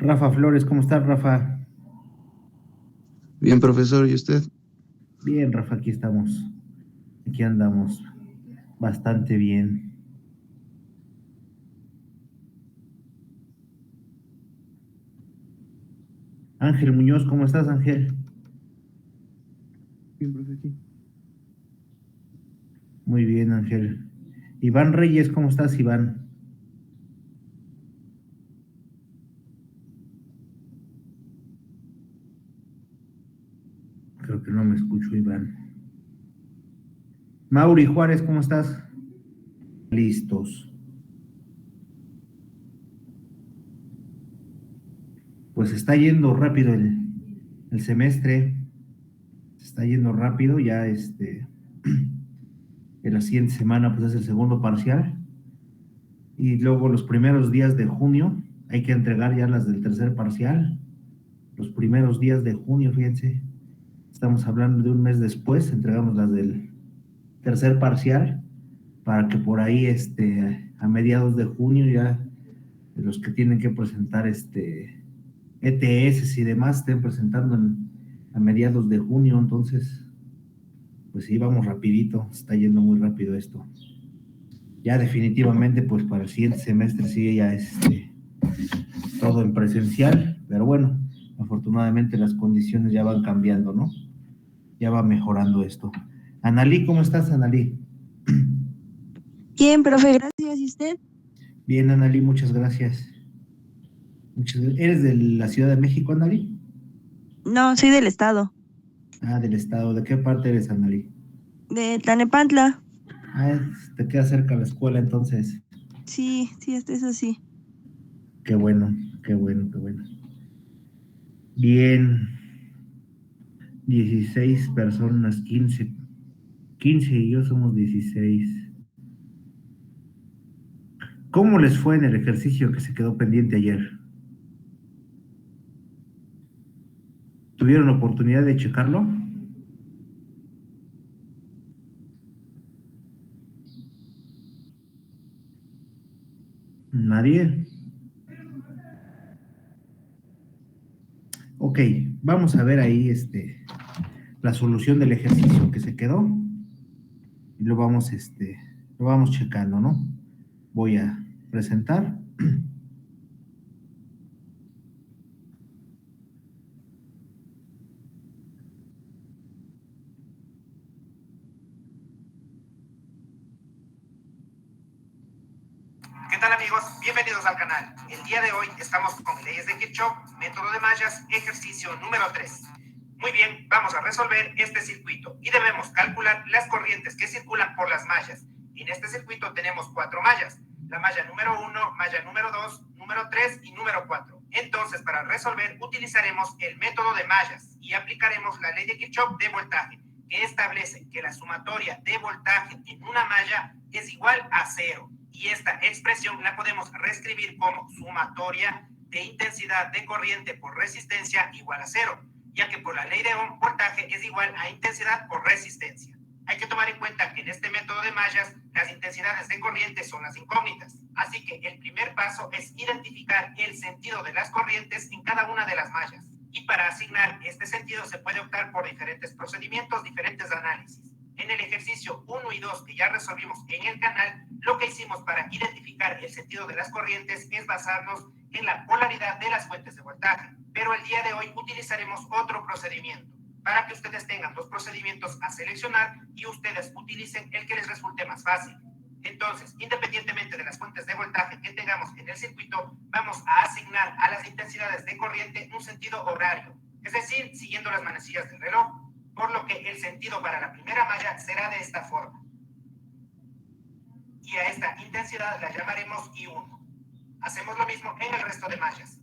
Rafa Flores, ¿cómo estás, Rafa? Bien, profesor, ¿y usted? Bien, Rafa, aquí estamos. Aquí andamos bastante bien. Ángel Muñoz, ¿cómo estás, Ángel? Bien, profe, aquí. Muy bien, Ángel. Iván Reyes, ¿cómo estás, Iván? Creo que no me escucho, Iván. Mauri Juárez, ¿cómo estás? Listos. Pues está yendo rápido el semestre. Se está yendo rápido, ya en la siguiente semana pues es el segundo parcial. Y luego los primeros días de junio hay que entregar ya las del tercer parcial. Los primeros días de junio, fíjense, estamos hablando de un mes después, entregamos las del tercer parcial para que por ahí a mediados de junio ya los que tienen que presentar ETS y demás estén presentando a mediados de junio. Entonces pues sí, vamos rapidito, está yendo muy rápido esto. Ya definitivamente pues para el siguiente semestre sí ya todo en presencial, pero bueno, afortunadamente las condiciones ya van cambiando, ¿no? Ya va mejorando esto. Analí, ¿cómo estás, Analí? Bien, profe, gracias. ¿Y usted? Bien, Analí, muchas gracias. ¿Eres de la Ciudad de México, Analí? No, soy del estado, Ah, del estado. ¿De qué parte eres, Analí? de Tlanepantla. Ah, te queda cerca la escuela, entonces. Sí, sí, hasta eso sí. Qué bueno, qué bueno, qué bueno. Bien, 16 personas, 15 y yo somos 16. ¿Cómo les fue en el ejercicio que se quedó pendiente ayer? ¿Tuvieron oportunidad de checarlo? Nadie. Ok, vamos a ver ahí la solución del ejercicio que se quedó y lo vamos checando, ¿no? Voy a presentar. ¿Qué tal, amigos? Bienvenidos al canal. El día de hoy estamos con leyes de Kirchhoff, método de mallas, ejercicio número 3. Muy bien, vamos a resolver este circuito y debemos calcular las corrientes que circulan por las mallas. En este circuito tenemos 4 mallas. La malla número 1, malla número 2, número 3 y número 4. Entonces, para resolver, utilizaremos el método de mallas y aplicaremos la ley de Kirchhoff de voltaje, que establece que la sumatoria de voltaje en una malla es igual a 0. Y esta expresión la podemos reescribir como sumatoria de intensidad de corriente por resistencia igual a 0, ya que por la ley de Ohm, voltaje es igual a intensidad por resistencia. Hay que tomar en cuenta que en este método de mallas las intensidades de corriente son las incógnitas, así que el primer paso es identificar el sentido de las corrientes en cada una de las mallas. Y para asignar este sentido se puede optar por diferentes procedimientos, diferentes análisis. En el ejercicio 1 y 2 que ya resolvimos en el canal, lo que hicimos para identificar el sentido de las corrientes es basarnos en la polaridad de las fuentes de voltaje. Pero el día de hoy utilizaremos otro procedimiento para que ustedes tengan 2 procedimientos a seleccionar y ustedes utilicen el que les resulte más fácil. Entonces, independientemente de las fuentes de voltaje que tengamos en el circuito, vamos a asignar a las intensidades de corriente un sentido horario, es decir, siguiendo las manecillas del reloj, por lo que el sentido para la primera malla será de esta forma. Y a esta intensidad la llamaremos I1. Hacemos lo mismo en el resto de mallas.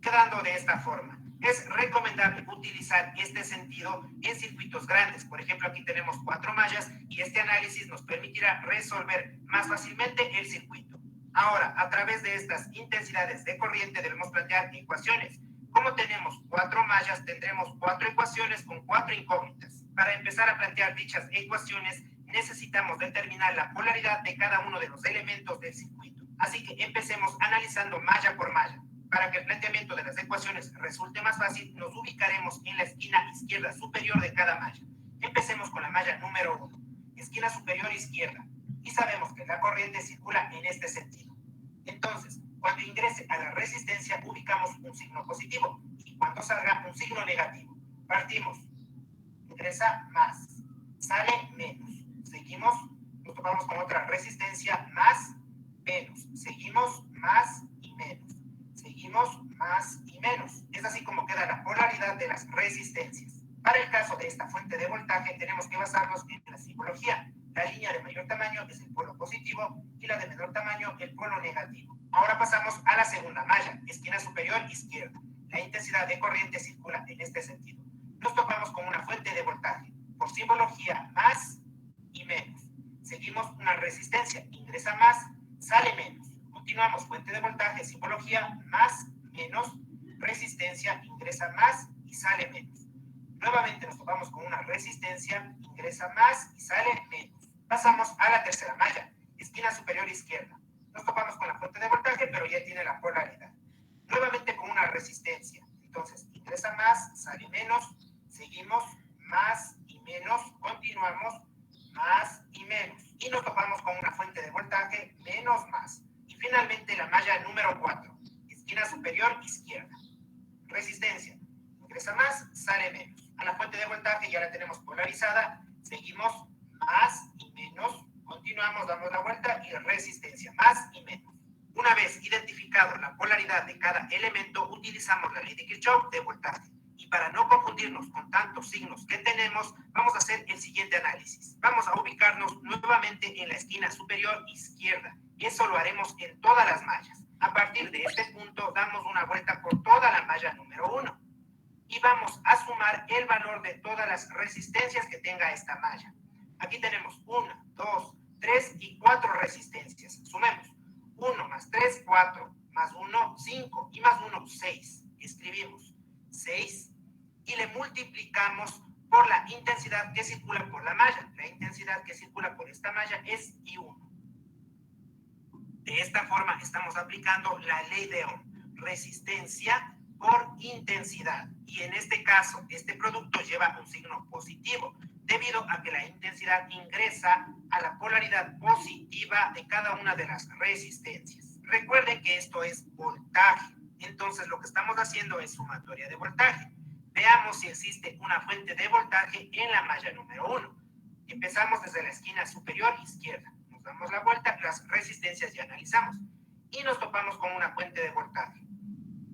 Quedando de esta forma. Es recomendable utilizar este sentido en circuitos grandes. Por ejemplo, aquí tenemos 4 mallas y este análisis nos permitirá resolver más fácilmente el circuito. Ahora, a través de estas intensidades de corriente debemos plantear ecuaciones. Como tenemos 4 mallas, tendremos 4 ecuaciones con 4 incógnitas. Para empezar a plantear dichas ecuaciones, necesitamos determinar la polaridad de cada uno de los elementos del circuito. Así que empecemos analizando malla por malla. Para que el planteamiento de las ecuaciones resulte más fácil, nos ubicaremos en la esquina izquierda superior de cada malla. Empecemos con la malla número 1, esquina superior izquierda, y sabemos que la corriente circula en este sentido. Entonces, cuando ingrese a la resistencia, ubicamos un signo positivo, y cuando salga, un signo negativo. Partimos. Ingresa más, sale menos. Seguimos, nos topamos con otra resistencia, más, menos. Seguimos, más y menos. Seguimos, más y menos. Es así como queda la polaridad de las resistencias. Para el caso de esta fuente de voltaje, tenemos que basarnos en la simbología. La línea de mayor tamaño es el polo positivo y la de menor tamaño el polo negativo. Ahora pasamos a la segunda malla, esquina superior izquierda. La intensidad de corriente circula en este sentido. Nos topamos con una fuente de voltaje. Por simbología, más y menos. Seguimos una resistencia, ingresa más, sale menos. Continuamos, fuente de voltaje, simbología, más, menos, resistencia, ingresa más y sale menos. Nuevamente nos topamos con una resistencia, ingresa más y sale menos. Pasamos a la tercera malla, esquina superior izquierda. Nos topamos con la fuente de voltaje, pero ya tiene la polaridad. Nuevamente con una resistencia. Entonces, ingresa más, sale menos. Seguimos, más y menos. Continuamos, más y menos. Y nos topamos con una fuente de voltaje, menos, más. Y finalmente la malla número 4, esquina superior izquierda. Resistencia. Ingresa más, sale menos. A la fuente de voltaje ya la tenemos polarizada. Seguimos, más y menos. Continuamos, damos la vuelta y resistencia, más y menos. Una vez identificado la polaridad de cada elemento, utilizamos la ley de Kirchhoff de voltaje. Y para no confundirnos con tantos signos que tenemos, vamos a hacer el siguiente análisis. Vamos a ubicarnos nuevamente en la esquina superior izquierda. Eso lo haremos en todas las mallas. A partir de este punto, damos una vuelta por toda la malla número 1. Y vamos a sumar el valor de todas las resistencias que tenga esta malla. Aquí tenemos 1, 2, 3 y 4 resistencias. Sumemos. 1 más 3, 4, más 1, 5 y más 1, 6. Escribimos 6 y le multiplicamos por la intensidad que circula por la malla. La intensidad que circula por esta malla es I1. De esta forma estamos aplicando la ley de Ohm. Resistencia por intensidad. Y en este caso, este producto lleva un signo positivo, debido a que la intensidad ingresa a la polaridad positiva de cada una de las resistencias. Recuerden que esto es voltaje. Entonces, lo que estamos haciendo es sumatoria de voltaje. Veamos si existe una fuente de voltaje en la malla número 1. Empezamos desde la esquina superior izquierda. Nos damos la vuelta, las resistencias ya analizamos. Y nos topamos con una fuente de voltaje.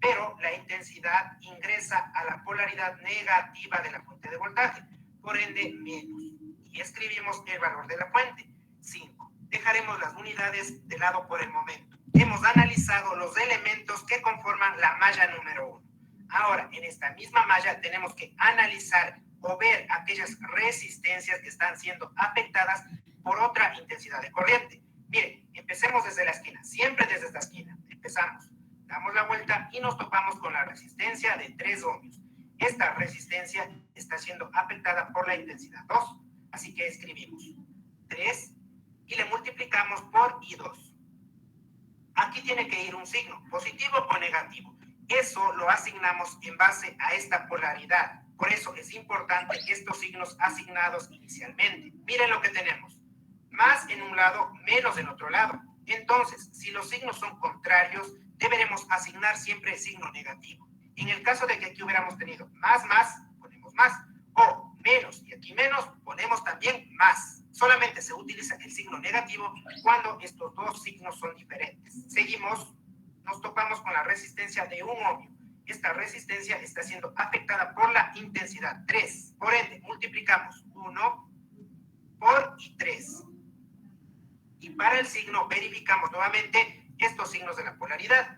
Pero la intensidad ingresa a la polaridad negativa de la fuente de voltaje, por ende menos. Y escribimos el valor de la fuente, 5. Dejaremos las unidades de lado por el momento. Hemos analizado los elementos que conforman la malla número 1. Ahora, en esta misma malla tenemos que analizar o ver aquellas resistencias que están siendo afectadas por otra intensidad de corriente. Miren, empecemos desde la esquina, siempre desde esta esquina. Empezamos. Damos la vuelta y nos topamos con la resistencia de 3 ohmios. Esta resistencia está siendo afectada por la intensidad 2. Así que escribimos 3 y le multiplicamos por I2. Aquí tiene que ir un signo, positivo o negativo. Eso lo asignamos en base a esta polaridad. Por eso es importante estos signos asignados inicialmente. Miren lo que tenemos. Más en un lado, menos en otro lado. Entonces, si los signos son contrarios, deberemos asignar siempre el signo negativo. En el caso de que aquí hubiéramos tenido más, ponemos más, o menos y aquí menos, ponemos también más. Solamente se utiliza el signo negativo cuando estos dos signos son diferentes. Seguimos, nos topamos con la resistencia de 1 ohmio. Esta resistencia está siendo afectada por la intensidad 3. Por ende, multiplicamos 1 por I3. Y para el signo verificamos nuevamente estos signos de la polaridad.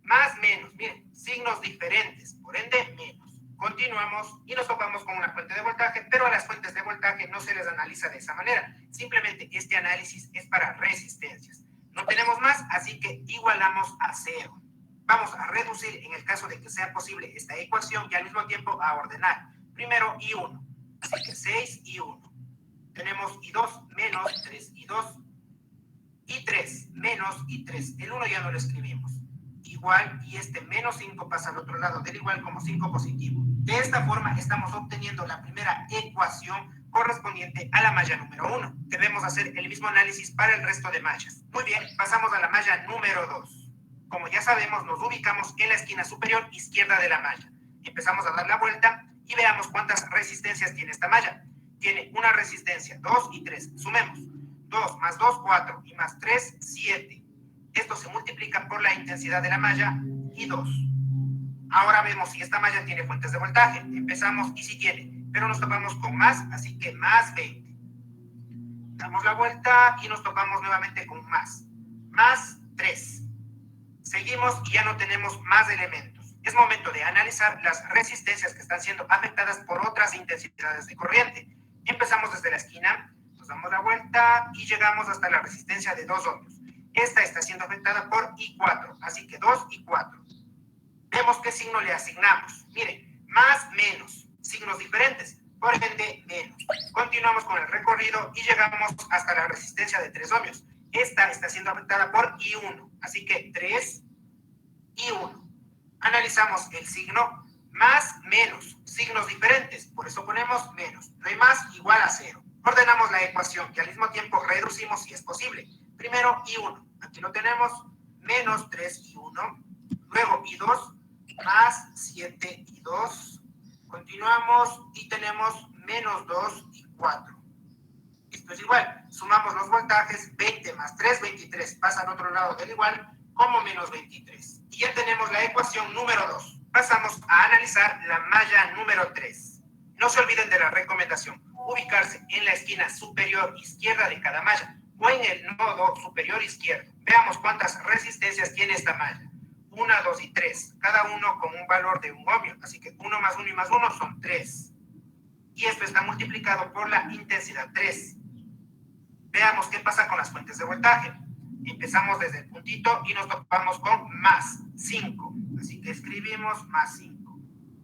Más, menos, miren, signos diferentes, por ende, menos. Continuamos y nos topamos con una fuente de voltaje, pero a las fuentes de voltaje no se les analiza de esa manera. Simplemente este análisis es para resistencias. No tenemos más, así que igualamos a 0. Vamos a reducir en el caso de que sea posible esta ecuación y al mismo tiempo a ordenar. Primero I1, así que 6 I1. Tenemos I2 menos 3 I2. y 3, menos y 3. El 1 ya no lo escribimos. Igual, y este menos 5 pasa al otro lado del igual como 5 positivo. De esta forma estamos obteniendo la primera ecuación correspondiente a la malla número 1. Debemos hacer el mismo análisis para el resto de mallas. Muy bien, pasamos a la malla número 2. Como ya sabemos, nos ubicamos en la esquina superior izquierda de la malla. Empezamos a dar la vuelta y veamos cuántas resistencias tiene esta malla. Tiene una resistencia, 2 y 3. Sumemos. 2 más 2, 4 y más 3, 7. Esto se multiplica por la intensidad de la malla y 2. Ahora vemos si esta malla tiene fuentes de voltaje. Empezamos y si tiene, pero nos topamos con más, así que más 20. Damos la vuelta y nos topamos nuevamente con más 3. Seguimos y ya no tenemos más elementos. Es momento de analizar las resistencias que están siendo afectadas por otras intensidades de corriente. Empezamos desde la esquina, nos damos la vuelta y llegamos hasta la resistencia de 2 ohmios. Esta está siendo afectada por I4, así que 2 y 4. Vemos qué signo le asignamos. Miren, más, menos, signos diferentes, por ende, menos. Continuamos con el recorrido y llegamos hasta la resistencia de 3 ohmios. Esta está siendo afectada por I1, así que 3 y 1. Analizamos el signo más, menos, signos diferentes, por eso ponemos menos. No hay más, igual a 0. Ordenamos la ecuación y al mismo tiempo reducimos si es posible. Primero I1, aquí lo tenemos, menos 3 y 1. Luego I2, más 7 y 2. Continuamos y tenemos menos 2 y 4. Esto es igual. Sumamos los voltajes, 20 más 3, 23. Pasa al otro lado del igual como menos 23. Y ya tenemos la ecuación número 2. Pasamos a analizar la malla número 3. No se olviden de la recomendación. Ubicarse en la esquina superior izquierda de cada malla o en el nodo superior izquierdo. Veamos cuántas resistencias tiene esta malla. 1, 2 y 3. Cada uno con un valor de 1 ohmio. Así que 1 más 1 y más 1 son 3. Y esto está multiplicado por la intensidad 3. Veamos qué pasa con las fuentes de voltaje. Empezamos desde el puntito y nos topamos con más 5. Así que escribimos más 5.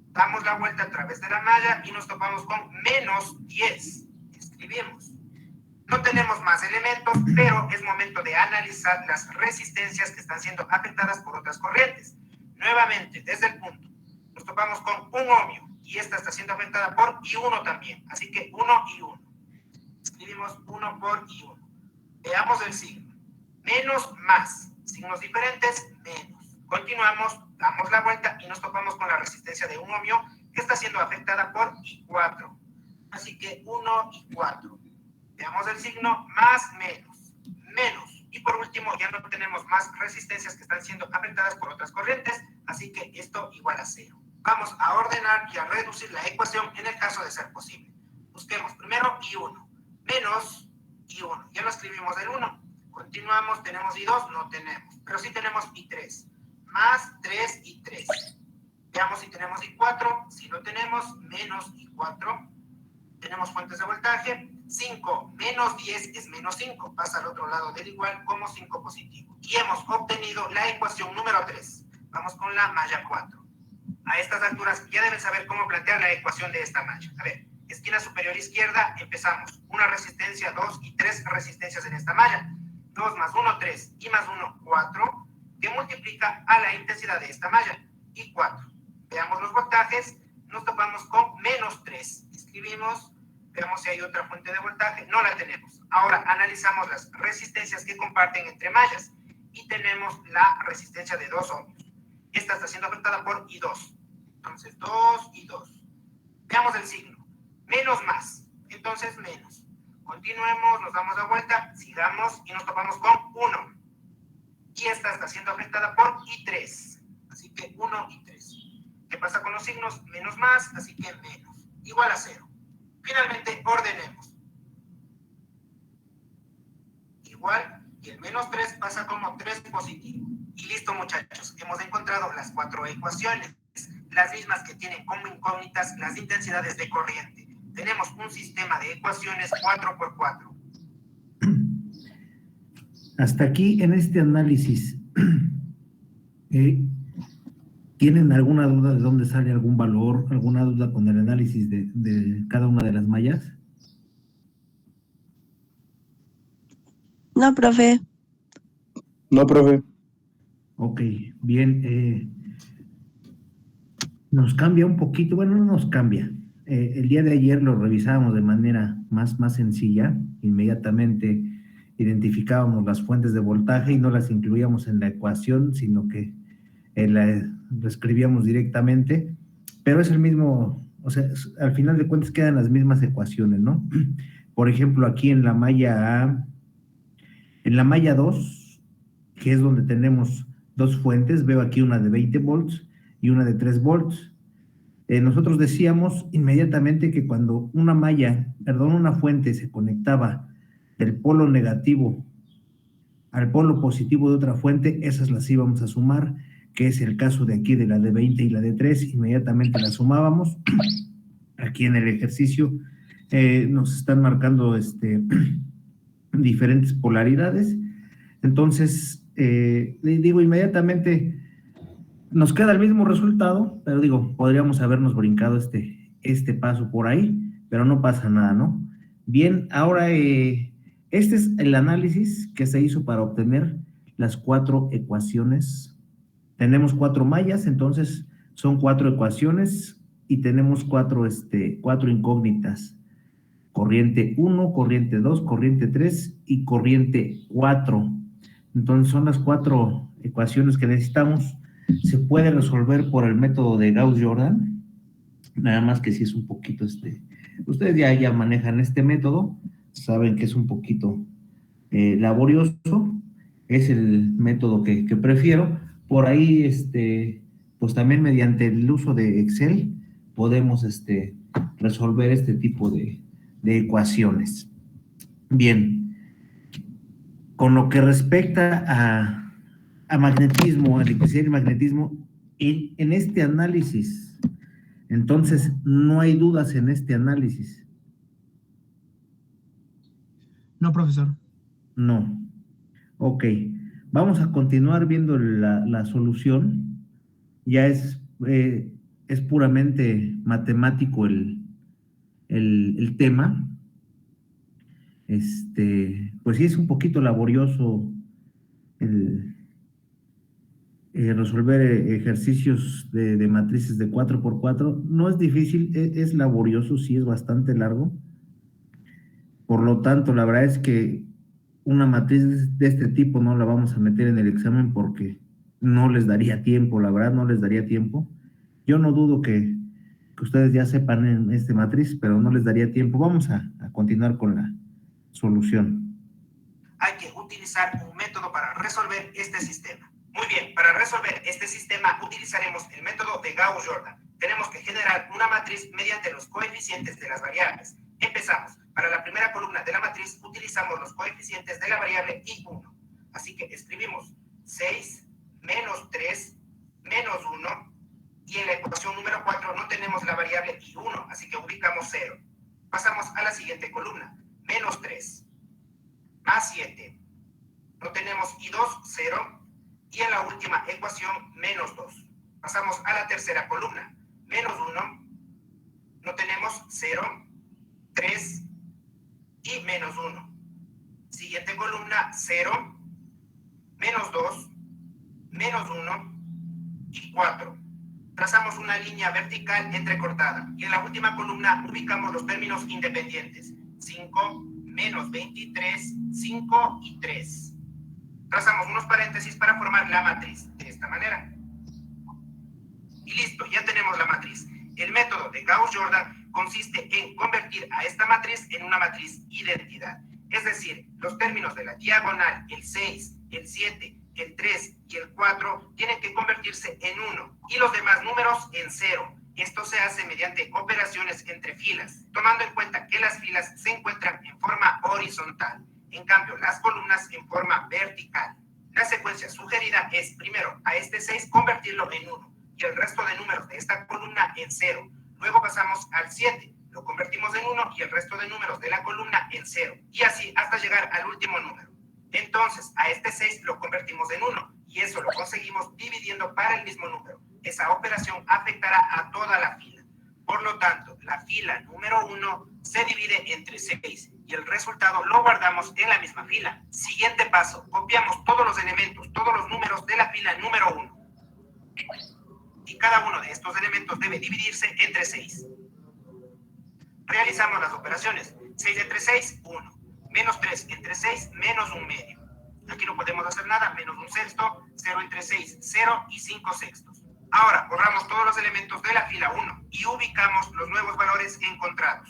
Damos la vuelta a través de la malla y nos topamos con menos 10. Escribimos. No tenemos más elementos, pero es momento de analizar las resistencias que están siendo afectadas por otras corrientes. Nuevamente, desde el punto, nos topamos con 1 ohmio y esta está siendo afectada por I1 también. Así que 1 y 1. Escribimos 1 por I1. Veamos el signo. Menos, más. Signos diferentes, menos. Continuamos, damos la vuelta y nos topamos con la resistencia de 1 ohmio que está siendo afectada por I4. Así que 1 y 4. Veamos el signo más, menos. Menos. Y por último, ya no tenemos más resistencias que están siendo afectadas por otras corrientes, así que esto igual a 0. Vamos a ordenar y a reducir la ecuación en el caso de ser posible. Busquemos primero I1. Menos I1. Ya lo escribimos del 1. Continuamos, tenemos I2, no tenemos. Pero sí tenemos I3. Más 3 y 3. Veamos si tenemos I4. Si lo tenemos, menos I4. Tenemos fuentes de voltaje. 5 menos 10 es menos 5. Pasa al otro lado del igual como 5 positivo. Y hemos obtenido la ecuación número 3. Vamos con la malla 4. A estas alturas ya deben saber cómo plantear la ecuación de esta malla. A ver, esquina superior izquierda, empezamos. Una resistencia, 2 y 3 resistencias en esta malla. 2 más 1, 3 y más 1, 4, que multiplica a la intensidad de esta malla. Y 4. Veamos los voltajes, nos topamos con menos 3. Escribimos, veamos si hay otra fuente de voltaje. No la tenemos. Ahora analizamos las resistencias que comparten entre mallas. Y tenemos la resistencia de 2 ohmios. Esta está siendo afectada por I2. Entonces 2 y 2. Veamos el signo. Menos más. Entonces menos. Continuemos, nos damos la vuelta, sigamos y nos topamos con 1. Y esta está siendo afectada por I3. Así que 1 y 3. ¿Qué pasa con los signos? Menos más, así que menos. Igual a 0. Finalmente ordenemos. Igual, y el menos 3 pasa como 3 positivo. Y listo, muchachos. Hemos encontrado las 4 ecuaciones. Las mismas que tienen como incógnitas las intensidades de corriente. Tenemos un sistema de ecuaciones 4x4. Hasta aquí en este análisis, ¿tienen alguna duda de dónde sale algún valor, alguna duda con el análisis de cada una de las mallas? No, profe. No, profe. Ok, bien. Nos cambia un poquito, bueno, no nos cambia. El día de ayer lo revisábamos de manera más sencilla, inmediatamente identificábamos las fuentes de voltaje y no las incluíamos en la ecuación, sino que lo escribíamos directamente, pero es el mismo, o sea, al final de cuentas quedan las mismas ecuaciones, ¿no? Por ejemplo, aquí en la malla 2, que es donde tenemos dos fuentes, veo aquí una de 20 volts y una de 3 volts. Nosotros decíamos inmediatamente que cuando una fuente se conectaba del polo negativo al polo positivo de otra fuente, esas las íbamos a sumar, que es el caso de aquí de la de 20 y la de 3, inmediatamente las sumábamos. Aquí en el ejercicio nos están marcando diferentes polaridades, entonces digo, inmediatamente nos queda el mismo resultado, pero digo, podríamos habernos brincado este paso por ahí, pero no pasa nada, ¿no? Bien, ahora este es el análisis que se hizo para obtener las 4 ecuaciones. Tenemos 4 mallas, entonces son 4 ecuaciones y tenemos 4 incógnitas. Corriente 1, corriente 2, corriente 3 y corriente 4. Entonces son las 4 ecuaciones que necesitamos. Se puede resolver por el método de Gauss-Jordan, nada más que si es un poquito ustedes ya manejan este método, saben que es un poquito laborioso, es el método que prefiero. Por ahí, pues también mediante el uso de Excel podemos resolver este tipo de ecuaciones. Bien, con lo que respecta a magnetismo, electricidad y magnetismo, en este análisis, entonces no hay dudas en este análisis. No, profesor. No. Ok, vamos a continuar viendo la solución. Ya es puramente matemático el tema. Pues sí es un poquito laborioso el resolver ejercicios de matrices de 4x4. No es difícil, es laborioso, sí es bastante largo. Por lo tanto, la verdad es que una matriz de este tipo no la vamos a meter en el examen porque no les daría tiempo, la verdad no les daría tiempo. Yo no dudo que ustedes ya sepan en matriz, pero no les daría tiempo. Vamos a continuar con la solución. Hay que utilizar un método para resolver este sistema. Muy bien, para resolver este sistema utilizaremos el método de Gauss-Jordan. Tenemos que generar una matriz mediante los coeficientes de las variables. Empezamos. Para la primera columna de la matriz utilizamos los coeficientes de la variable i1. Así que escribimos 6 menos 3 menos 1 y en la ecuación número 4 no tenemos la variable i1, así que ubicamos 0. Pasamos a la siguiente columna. Menos 3 más 7. No tenemos i2, 0. Y en la última ecuación, menos 2. Pasamos a la tercera columna. Menos 1. No tenemos 0, 3 y menos 1. Siguiente columna, 0, menos 2, menos 1 y 4. Trazamos una línea vertical entrecortada. Y en la última columna ubicamos los términos independientes. 5, menos 23, 5 y 3. Trazamos unos paréntesis para formar la matriz de esta manera. Y listo, ya tenemos la matriz. El método de Gauss-Jordan consiste en convertir a esta matriz en una matriz identidad. Es decir, los términos de la diagonal, el 6, el 7, el 3 y el 4 tienen que convertirse en 1 y los demás números en 0. Esto se hace mediante operaciones entre filas, tomando en cuenta que las filas se encuentran en forma horizontal, en cambio las columnas en forma vertical. La secuencia sugerida es primero a este 6 convertirlo en 1 y el resto de números de esta columna en 0. Luego pasamos al 7, lo convertimos en 1 y el resto de números de la columna en 0. Y así hasta llegar al último número. Entonces a este 6 lo convertimos en 1 y eso lo conseguimos dividiendo para el mismo número. Esa operación afectará a toda la fila. Por lo tanto, la fila número 1 se divide entre 6 y el resultado lo guardamos en la misma fila. Siguiente paso, copiamos todos los elementos, todos los números de la fila número 1. Y cada uno de estos elementos debe dividirse entre 6. Realizamos las operaciones. 6 entre 6, 1. Menos 3 entre 6, menos 1 medio. Aquí no podemos hacer nada, menos 1 sexto. 0 entre 6, 0 y 5 sextos. Ahora borramos todos los elementos de la fila 1 y ubicamos los nuevos valores encontrados.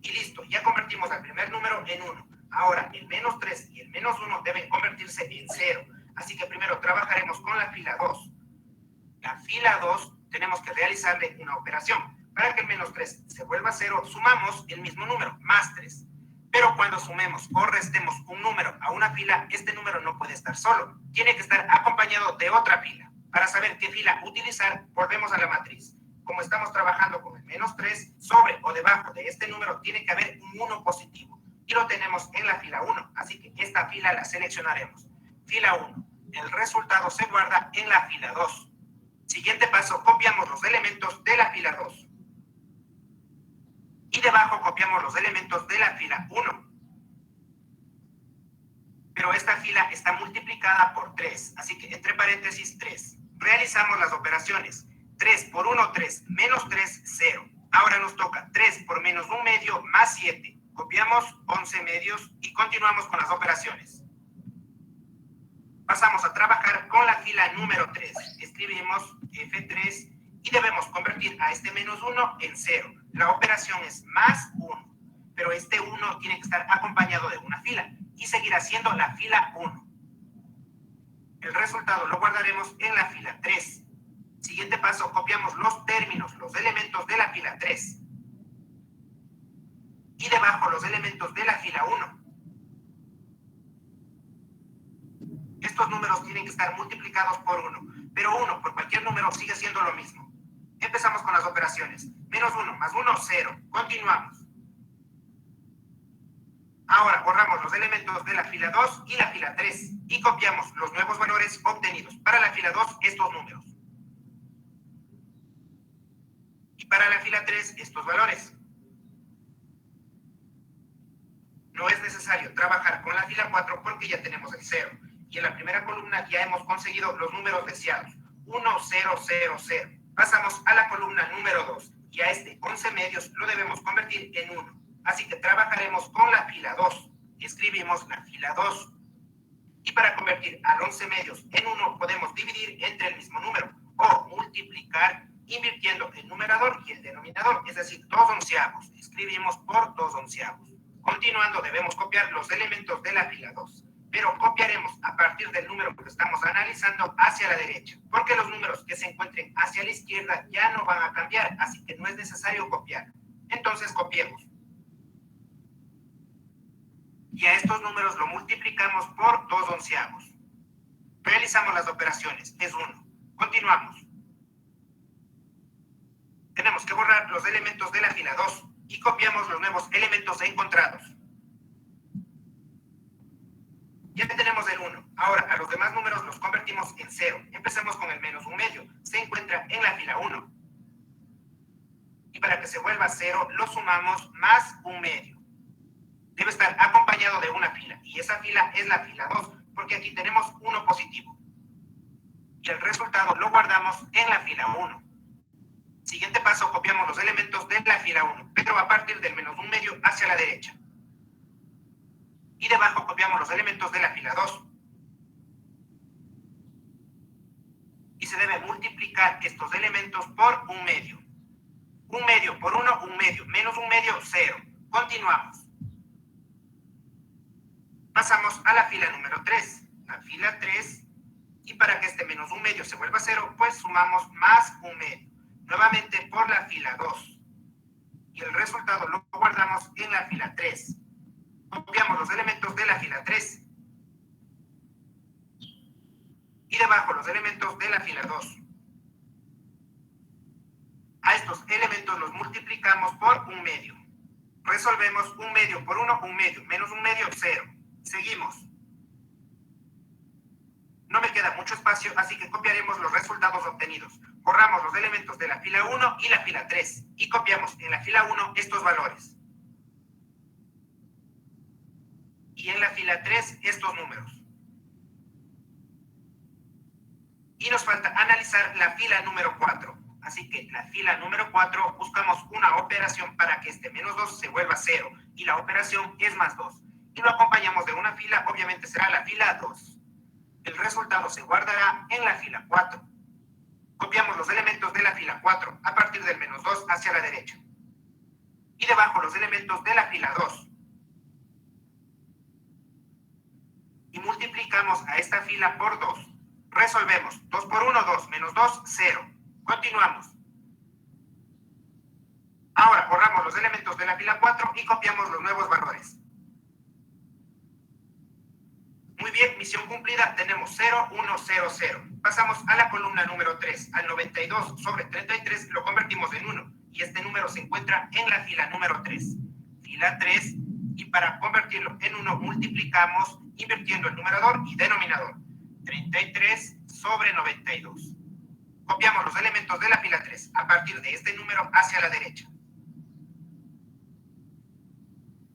Y listo, ya convertimos al primer número en 1. Ahora el menos 3 y el menos 1 deben convertirse en 0. Así que primero trabajaremos con la fila 2. La fila 2 tenemos que realizarle una operación. Para que el menos 3 se vuelva 0, sumamos el mismo número, más 3. Pero cuando sumemos o restemos un número a una fila, este número no puede estar solo. Tiene que estar acompañado de otra fila. Para saber qué fila utilizar, volvemos a la matriz. Como estamos trabajando con el menos 3, sobre o debajo de este número tiene que haber un 1 positivo. Y lo tenemos en la fila 1, así que esta fila la seleccionaremos. Fila 1. El resultado se guarda en la fila 2. Siguiente paso, copiamos los elementos de la fila 2. Y debajo copiamos los elementos de la fila 1. Pero esta fila está multiplicada por 3, así que entre paréntesis 3. Realizamos las operaciones. 3 por 1, 3, menos 3, 0. Ahora nos toca 3 por menos 1 medio más 7. Copiamos 11 medios y continuamos con las operaciones. Pasamos a trabajar con la fila número 3. Escribimos F3 y debemos convertir a este menos 1 en 0. La operación es más 1, pero este 1 tiene que estar acompañado de una fila y seguirá siendo la fila 1. El resultado lo guardaremos en la fila 3. Siguiente paso, copiamos los términos, los elementos de la fila 3. Y debajo los elementos de la fila 1. Estos números tienen que estar multiplicados por 1, pero 1 por cualquier número sigue siendo lo mismo. Empezamos con las operaciones. Menos 1 más 1, 0. Continuamos. Ahora borramos los elementos de la fila 2 y la fila 3 y copiamos los nuevos valores obtenidos. Para la fila 2, estos números. Y para la fila 3, estos valores. No es necesario trabajar con la fila 4 porque ya tenemos el 0. Y en la primera columna ya hemos conseguido los números deseados. 1, 0, 0, 0. Pasamos a la columna número 2 y a este 11 medios lo debemos convertir en 1. Así que trabajaremos con la fila 2. Escribimos la fila 2. Y para convertir al 11 medios en 1 podemos dividir entre el mismo número o multiplicar invirtiendo el numerador y el denominador, es decir, 2 onceavos. Escribimos por 2 onceavos. Continuando debemos copiar los elementos de la fila 2. Pero copiaremos a partir del número que estamos analizando hacia la derecha, porque los números que se encuentren hacia la izquierda ya no van a cambiar, así que no es necesario copiar. Entonces copiemos. Y a estos números lo multiplicamos por 2 onceavos. Realizamos las operaciones, es 1. Continuamos. Tenemos que borrar los elementos de la fila 2 y copiamos los nuevos elementos encontrados. Ya tenemos el 1. Ahora a los demás números los convertimos en 0. Empecemos con el menos 1 medio. Se encuentra en la fila 1. Y para que se vuelva 0, lo sumamos más 1 medio. Debe estar acompañado de una fila. Y esa fila es la fila 2, porque aquí tenemos 1 positivo. Y el resultado lo guardamos en la fila 1. Siguiente paso, copiamos los elementos de la fila 1, pero a partir del menos 1 medio hacia la derecha. Y debajo copiamos los elementos de la fila 2. Y se debe multiplicar estos elementos por 1 medio. 1 medio por 1, 1 medio. Menos 1 medio, 0. Continuamos. Pasamos a la fila número 3. La fila 3. Y para que este menos 1 medio se vuelva 0, pues sumamos más 1 medio. Nuevamente por la fila 2. Y el resultado lo guardamos en la fila 3. Copiamos los elementos de la fila 3. Y debajo los elementos de la fila 2. A estos elementos los multiplicamos por 1 medio. Resolvemos 1 medio por 1, 1 medio. Menos 1 medio, 0. Seguimos. No me queda mucho espacio, así que copiaremos los resultados obtenidos. Borramos los elementos de la fila 1 y la fila 3 y copiamos en la fila 1 estos valores. Y en la fila 3 estos números. Y nos falta analizar la fila número 4. Así que la fila número 4 buscamos una operación para que este menos 2 se vuelva 0 y la operación es más 2. Y lo acompañamos de una fila, obviamente será la fila 2. El resultado se guardará en la fila 4. Copiamos los elementos de la fila 4 a partir del menos 2 hacia la derecha. Y debajo los elementos de la fila 2. Y multiplicamos a esta fila por 2. Resolvemos. 2 por 1, 2. Menos 2, 0. Continuamos. Ahora borramos los elementos de la fila 4 y copiamos los nuevos valores. Muy bien, misión cumplida. Tenemos 0, 1, 0, 0. Pasamos a la columna número 3. Al 92 sobre 33 lo convertimos en 1. Y este número se encuentra en la fila número 3. Fila 3. Y para convertirlo en 1 multiplicamos invirtiendo el numerador y denominador. 33 sobre 92. Copiamos los elementos de la fila 3 a partir de este número hacia la derecha.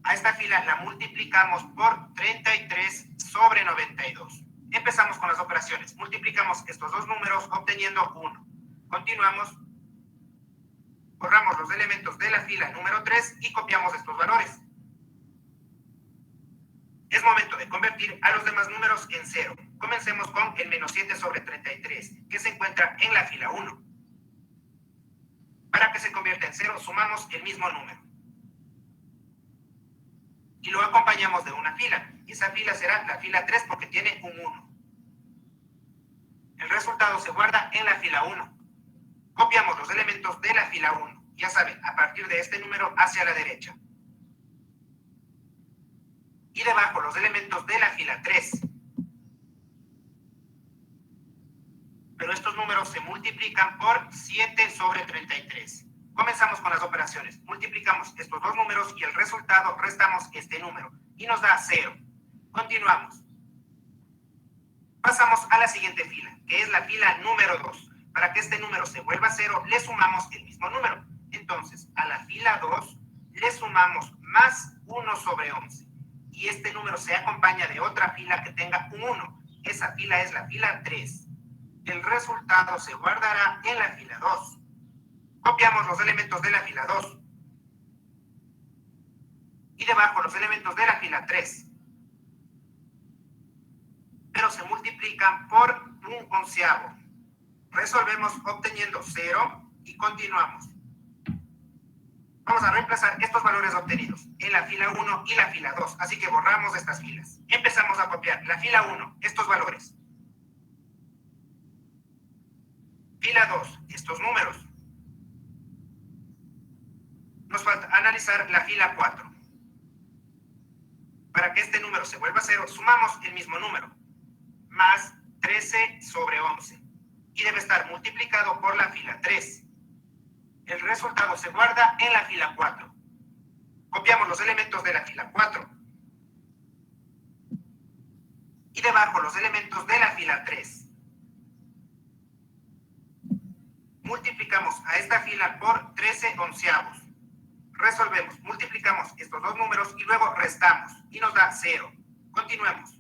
A esta fila la multiplicamos por 33 sobre 92. Empezamos con las operaciones. Multiplicamos estos dos números obteniendo 1. Continuamos. Borramos los elementos de la fila número 3 y copiamos estos valores. Es momento de convertir a los demás números en 0. Comencemos con el menos 7 sobre 33, que se encuentra en la fila 1. Para que se convierta en 0, sumamos el mismo número. Y lo acompañamos de una fila. Y esa fila será la fila 3 porque tiene un 1. El resultado se guarda en la fila 1. Copiamos los elementos de la fila 1. Ya saben, a partir de este número hacia la derecha. Y debajo los elementos de la fila 3. Pero estos números se multiplican por 7 sobre 33. Comenzamos con las operaciones. Multiplicamos estos dos números y el resultado restamos este número. Y nos da 0. Continuamos. Pasamos a la siguiente fila, que es la fila número 2. Para que este número se vuelva 0, le sumamos el mismo número. Entonces, a la fila 2 le sumamos más 1 sobre 11. Y este número se acompaña de otra fila que tenga un 1. Esa fila es la fila 3. El resultado se guardará en la fila 2. Copiamos los elementos de la fila 2. Y debajo los elementos de la fila 3. Pero se multiplican por un onceavo. Resolvemos obteniendo 0 y continuamos. Vamos a reemplazar estos valores obtenidos en la fila 1 y la fila 2, así que borramos estas filas. Empezamos a copiar la fila 1, estos valores. Fila 2, estos números. Nos falta analizar la fila 4. Para que este número se vuelva 0, sumamos el mismo número, más 13 sobre 11, y debe estar multiplicado por la fila 3. El resultado se guarda en la fila 4. Copiamos los elementos de la fila 4. Y debajo los elementos de la fila 3. Multiplicamos a esta fila por 13 onceavos. Resolvemos, multiplicamos estos dos números y luego restamos. Y nos da 0. Continuemos.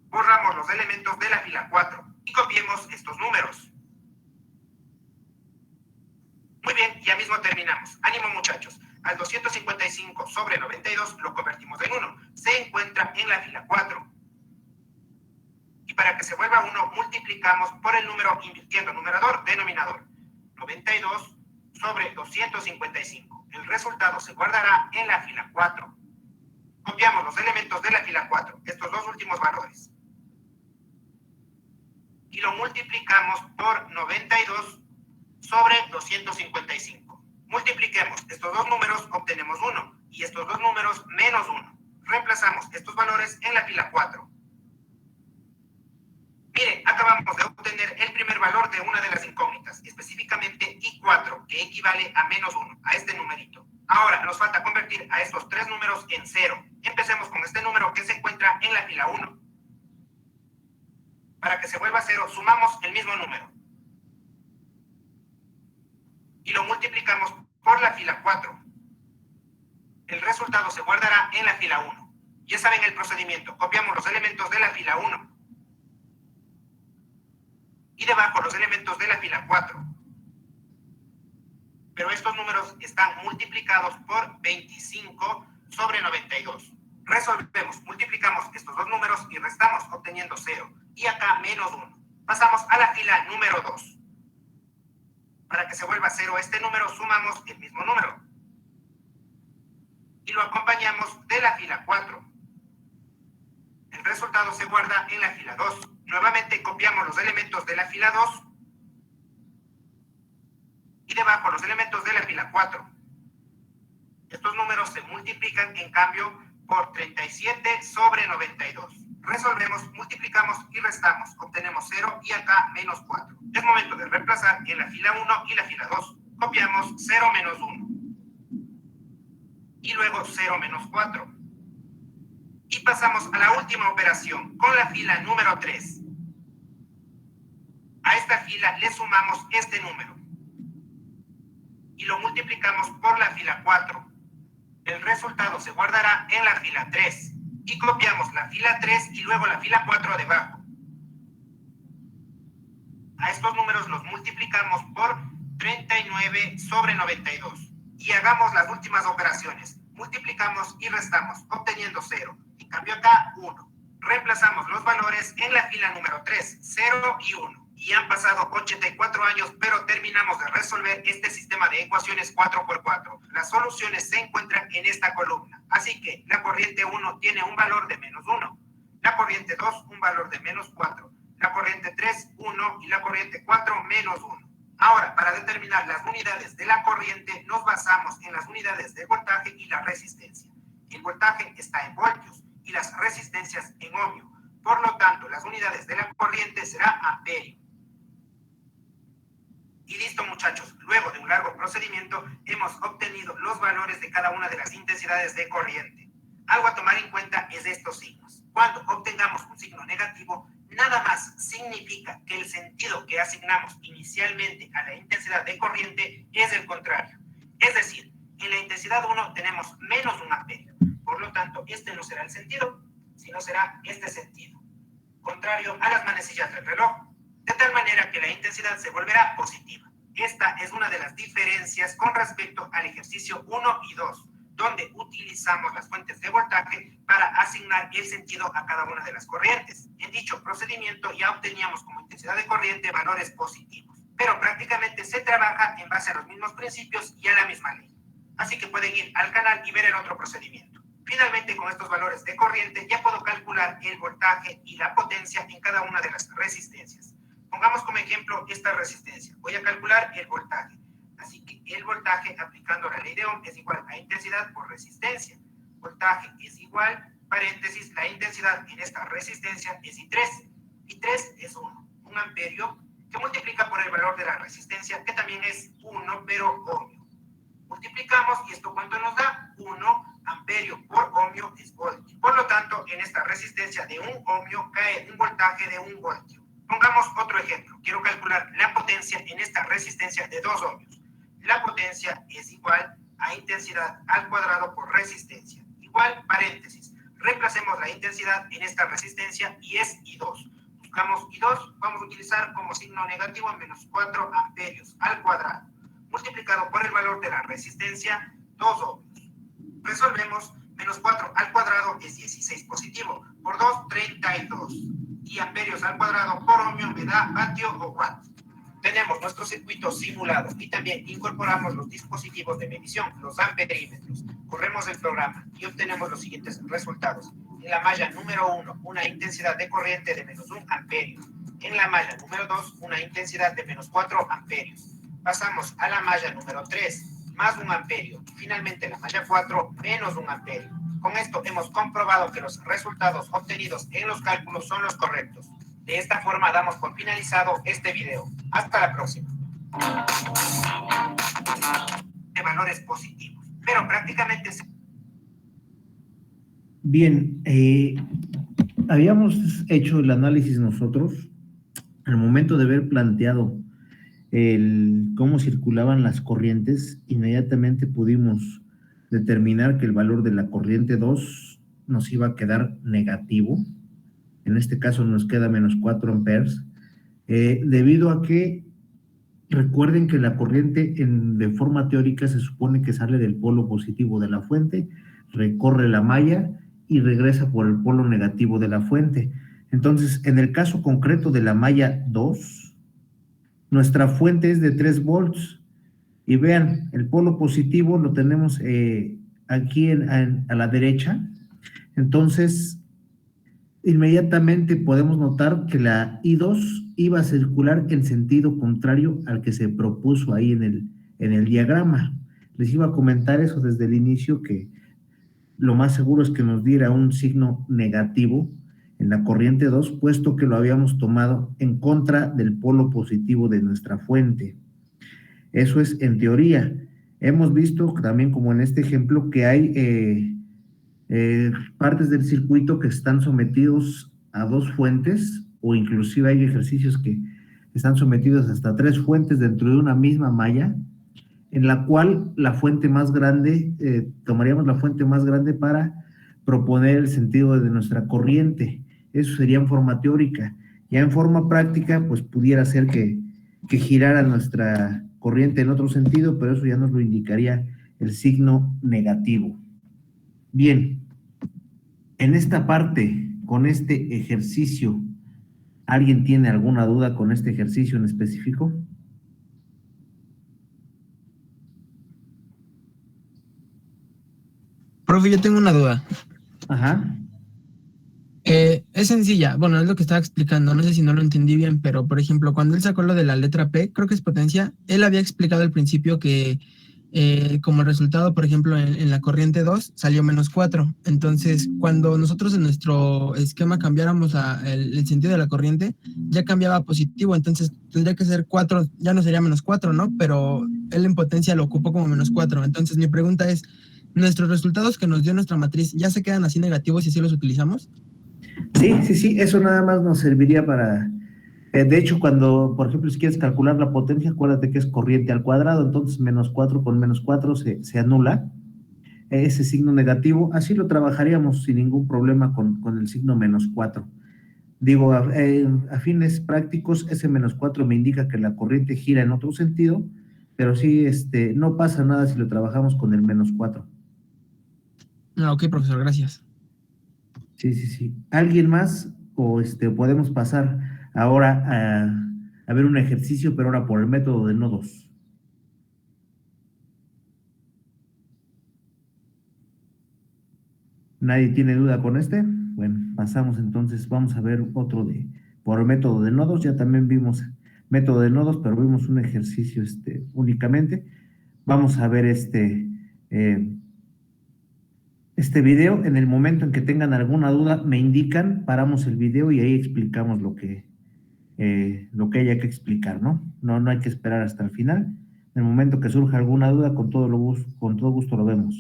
Borramos los elementos de la fila 4 y copiemos estos números. Muy bien, ya mismo terminamos. Ánimo muchachos. Al 255 sobre 92 lo convertimos en 1. Se encuentra en la fila 4. Y para que se vuelva 1, multiplicamos por el número invirtiendo numerador, denominador. 92 sobre 255. El resultado se guardará en la fila 4. Copiamos los elementos de la fila 4, estos dos últimos valores. Y lo multiplicamos por 92 sobre 255. Multipliquemos estos dos números, obtenemos 1. Y estos dos números, menos 1. Reemplazamos estos valores en la fila 4. Mire, acabamos de obtener el primer valor de una de las incógnitas, específicamente I4, que equivale a menos 1, a este numerito. Ahora nos falta convertir a estos tres números en 0. Empecemos con este número que se encuentra en la fila 1. Para que se vuelva 0, sumamos el mismo número. y lo multiplicamos por la fila 4. El resultado se guardará en la fila 1. Ya saben el procedimiento. Copiamos los elementos de la fila 1 y debajo los elementos de la fila 4. Pero estos números están multiplicados por 25 sobre 92. Resolvemos, multiplicamos estos dos números y restamos obteniendo 0. Y acá menos 1. Pasamos a la fila número 2. Para que se vuelva 0 este número, sumamos el mismo número. Y lo acompañamos de la fila 4. El resultado se guarda en la fila 2. Nuevamente copiamos los elementos de la fila 2 y debajo los elementos de la fila 4. Estos números se multiplican en cambio por 37 sobre 92. Resolvemos, multiplicamos y restamos. Obtenemos 0 y acá menos 4. Es momento de reemplazar en la fila 1 y la fila 2. Copiamos 0 menos 1. Y luego 0 menos 4. Y pasamos a la última operación con la fila número 3. A esta fila le sumamos este número y lo multiplicamos por la fila 4. El resultado se guardará en la fila 3 y copiamos la fila 3 y luego la fila 4 debajo. A estos números los multiplicamos por 39 sobre 92 y hagamos las últimas operaciones. Multiplicamos y restamos, obteniendo 0. En cambio acá, 1. Reemplazamos los valores en la fila número 3, 0 y 1. Y han pasado 84 años, pero terminamos de resolver este sistema de ecuaciones 4×4. Las soluciones se encuentran en esta columna. Así que la corriente 1 tiene un valor de menos 1. La corriente 2, un valor de menos 4. La corriente 3, 1. Y la corriente 4, menos 1. Ahora, para determinar las unidades de la corriente, nos basamos en las unidades de voltaje y la resistencia. El voltaje está en voltios y las resistencias en ohmio. Por lo tanto, las unidades de la corriente será amperio. Y listo, muchachos. Luego de un largo procedimiento, hemos obtenido los valores de cada una de las intensidades de corriente. Algo a tomar en cuenta es estos signos. Cuando obtengamos un signo negativo, nada más significa que el sentido que asignamos inicialmente a la intensidad de corriente es el contrario. Es decir, en la intensidad 1 tenemos menos 1 amperio. Por lo tanto, este no será el sentido, sino será este sentido, contrario a las manecillas del reloj, de tal manera que la intensidad se volverá positiva. Esta es una de las diferencias con respecto al ejercicio 1 y 2, donde utilizamos las fuentes de voltaje para asignar el sentido a cada una de las corrientes. En dicho procedimiento ya obteníamos como intensidad de corriente valores positivos, pero prácticamente se trabaja en base a los mismos principios y a la misma ley. Así que pueden ir al canal y ver el otro procedimiento. Finalmente, con estos valores de corriente ya puedo calcular el voltaje y la potencia en cada una de las resistencias. Pongamos como ejemplo esta resistencia. Voy a calcular el voltaje. Así que el voltaje aplicando la ley de Ohm es igual a intensidad por resistencia. Voltaje es igual, paréntesis, la intensidad en esta resistencia es I3. I3 es 1 amperio, que multiplica por el valor de la resistencia, que también es 1, pero ohmio. Multiplicamos y esto ¿cuánto nos da? 1 amperio por ohmio es voltio. Por lo tanto, en esta resistencia de 1 ohmio cae un voltaje de 1 voltio. Pongamos otro ejemplo. Quiero calcular la potencia en esta resistencia de 2 ohmios. La potencia es igual a intensidad al cuadrado por resistencia. Igual, paréntesis. Reemplacemos la intensidad en esta resistencia y es I2. Buscamos I2, vamos a utilizar como signo negativo menos 4 amperios al cuadrado, multiplicado por el valor de la resistencia, 2 ohmios. Resolvemos, menos 4 al cuadrado es 16 positivo, por 2, 32. Y amperios al cuadrado por ohmio me da vatio o watt. Tenemos nuestro circuito simulado y también incorporamos los dispositivos de medición, los amperímetros. Corremos el programa y obtenemos los siguientes resultados. En la malla número 1, una intensidad de corriente de menos 1 amperio. En la malla número 2, una intensidad de menos 4 amperios. Pasamos a la malla número 3, más 1 amperio. Y finalmente la malla 4, menos 1 amperio. Con esto hemos comprobado que los resultados obtenidos en los cálculos son los correctos. De esta forma damos por finalizado este video. Hasta la próxima. De valores positivos, pero prácticamente... Bien, habíamos hecho el análisis nosotros al momento de haber planteado cómo circulaban las corrientes, inmediatamente pudimos determinar que el valor de la corriente 2 nos iba a quedar negativo. En este caso nos queda menos 4 amperes, debido a que recuerden que la corriente de forma teórica se supone que sale del polo positivo de la fuente, recorre la malla y regresa por el polo negativo de la fuente. Entonces, en el caso concreto de la malla 2, nuestra fuente es de 3 volts. Y vean, el polo positivo lo tenemos aquí a la derecha. Entonces, inmediatamente podemos notar que la I2 iba a circular en sentido contrario al que se propuso ahí en el diagrama. Les iba a comentar eso desde el inicio, que lo más seguro es que nos diera un signo negativo en la corriente 2, puesto que lo habíamos tomado en contra del polo positivo de nuestra fuente. Eso es en teoría. Hemos visto también, como en este ejemplo, que hay partes del circuito que están sometidos a 2 fuentes, o inclusive hay ejercicios que están sometidos hasta 3 fuentes dentro de una misma malla, en la cual la fuente más grande, tomaríamos la fuente más grande para proponer el sentido de nuestra corriente. Eso sería en forma teórica. Ya en forma práctica, pues pudiera ser que girara nuestra corriente en otro sentido, pero eso ya nos lo indicaría el signo negativo. Bien, en esta parte, con este ejercicio, ¿alguien tiene alguna duda con este ejercicio en específico? Profe, yo tengo una duda. Ajá. Es sencilla, bueno, es lo que estaba explicando, no sé si no lo entendí bien, pero por ejemplo, cuando él sacó lo de la letra P, creo que es potencia, él había explicado al principio que como resultado, por ejemplo, en la corriente 2 salió menos 4. Entonces, cuando nosotros en nuestro esquema cambiáramos el sentido de la corriente, ya cambiaba a positivo, entonces tendría que ser 4, ya no sería menos 4, ¿no? Pero él en potencia lo ocupó como menos 4. Entonces, mi pregunta es, ¿nuestros resultados que nos dio nuestra matriz ya se quedan así negativos y así los utilizamos? Sí, eso nada más nos serviría para, de hecho, cuando, por ejemplo, si quieres calcular la potencia, acuérdate que es corriente al cuadrado, entonces menos 4 con menos 4 se anula ese signo negativo, así lo trabajaríamos sin ningún problema con el signo menos 4. Digo, a fines prácticos, ese menos 4 me indica que la corriente gira en otro sentido, pero sí, no pasa nada si lo trabajamos con el menos 4. Ah, ok, profesor, gracias. Sí. ¿Alguien más? O podemos pasar ahora a ver un ejercicio, pero ahora por el método de nodos. ¿Nadie tiene duda con este? Bueno, pasamos entonces, vamos a ver otro por el método de nodos. Ya también vimos método de nodos, pero vimos un ejercicio únicamente. Vamos a ver este video. En el momento en que tengan alguna duda, me indican, paramos el video y ahí explicamos lo que haya que explicar, ¿no? No hay que esperar hasta el final. En el momento que surja alguna duda, con todo gusto lo vemos.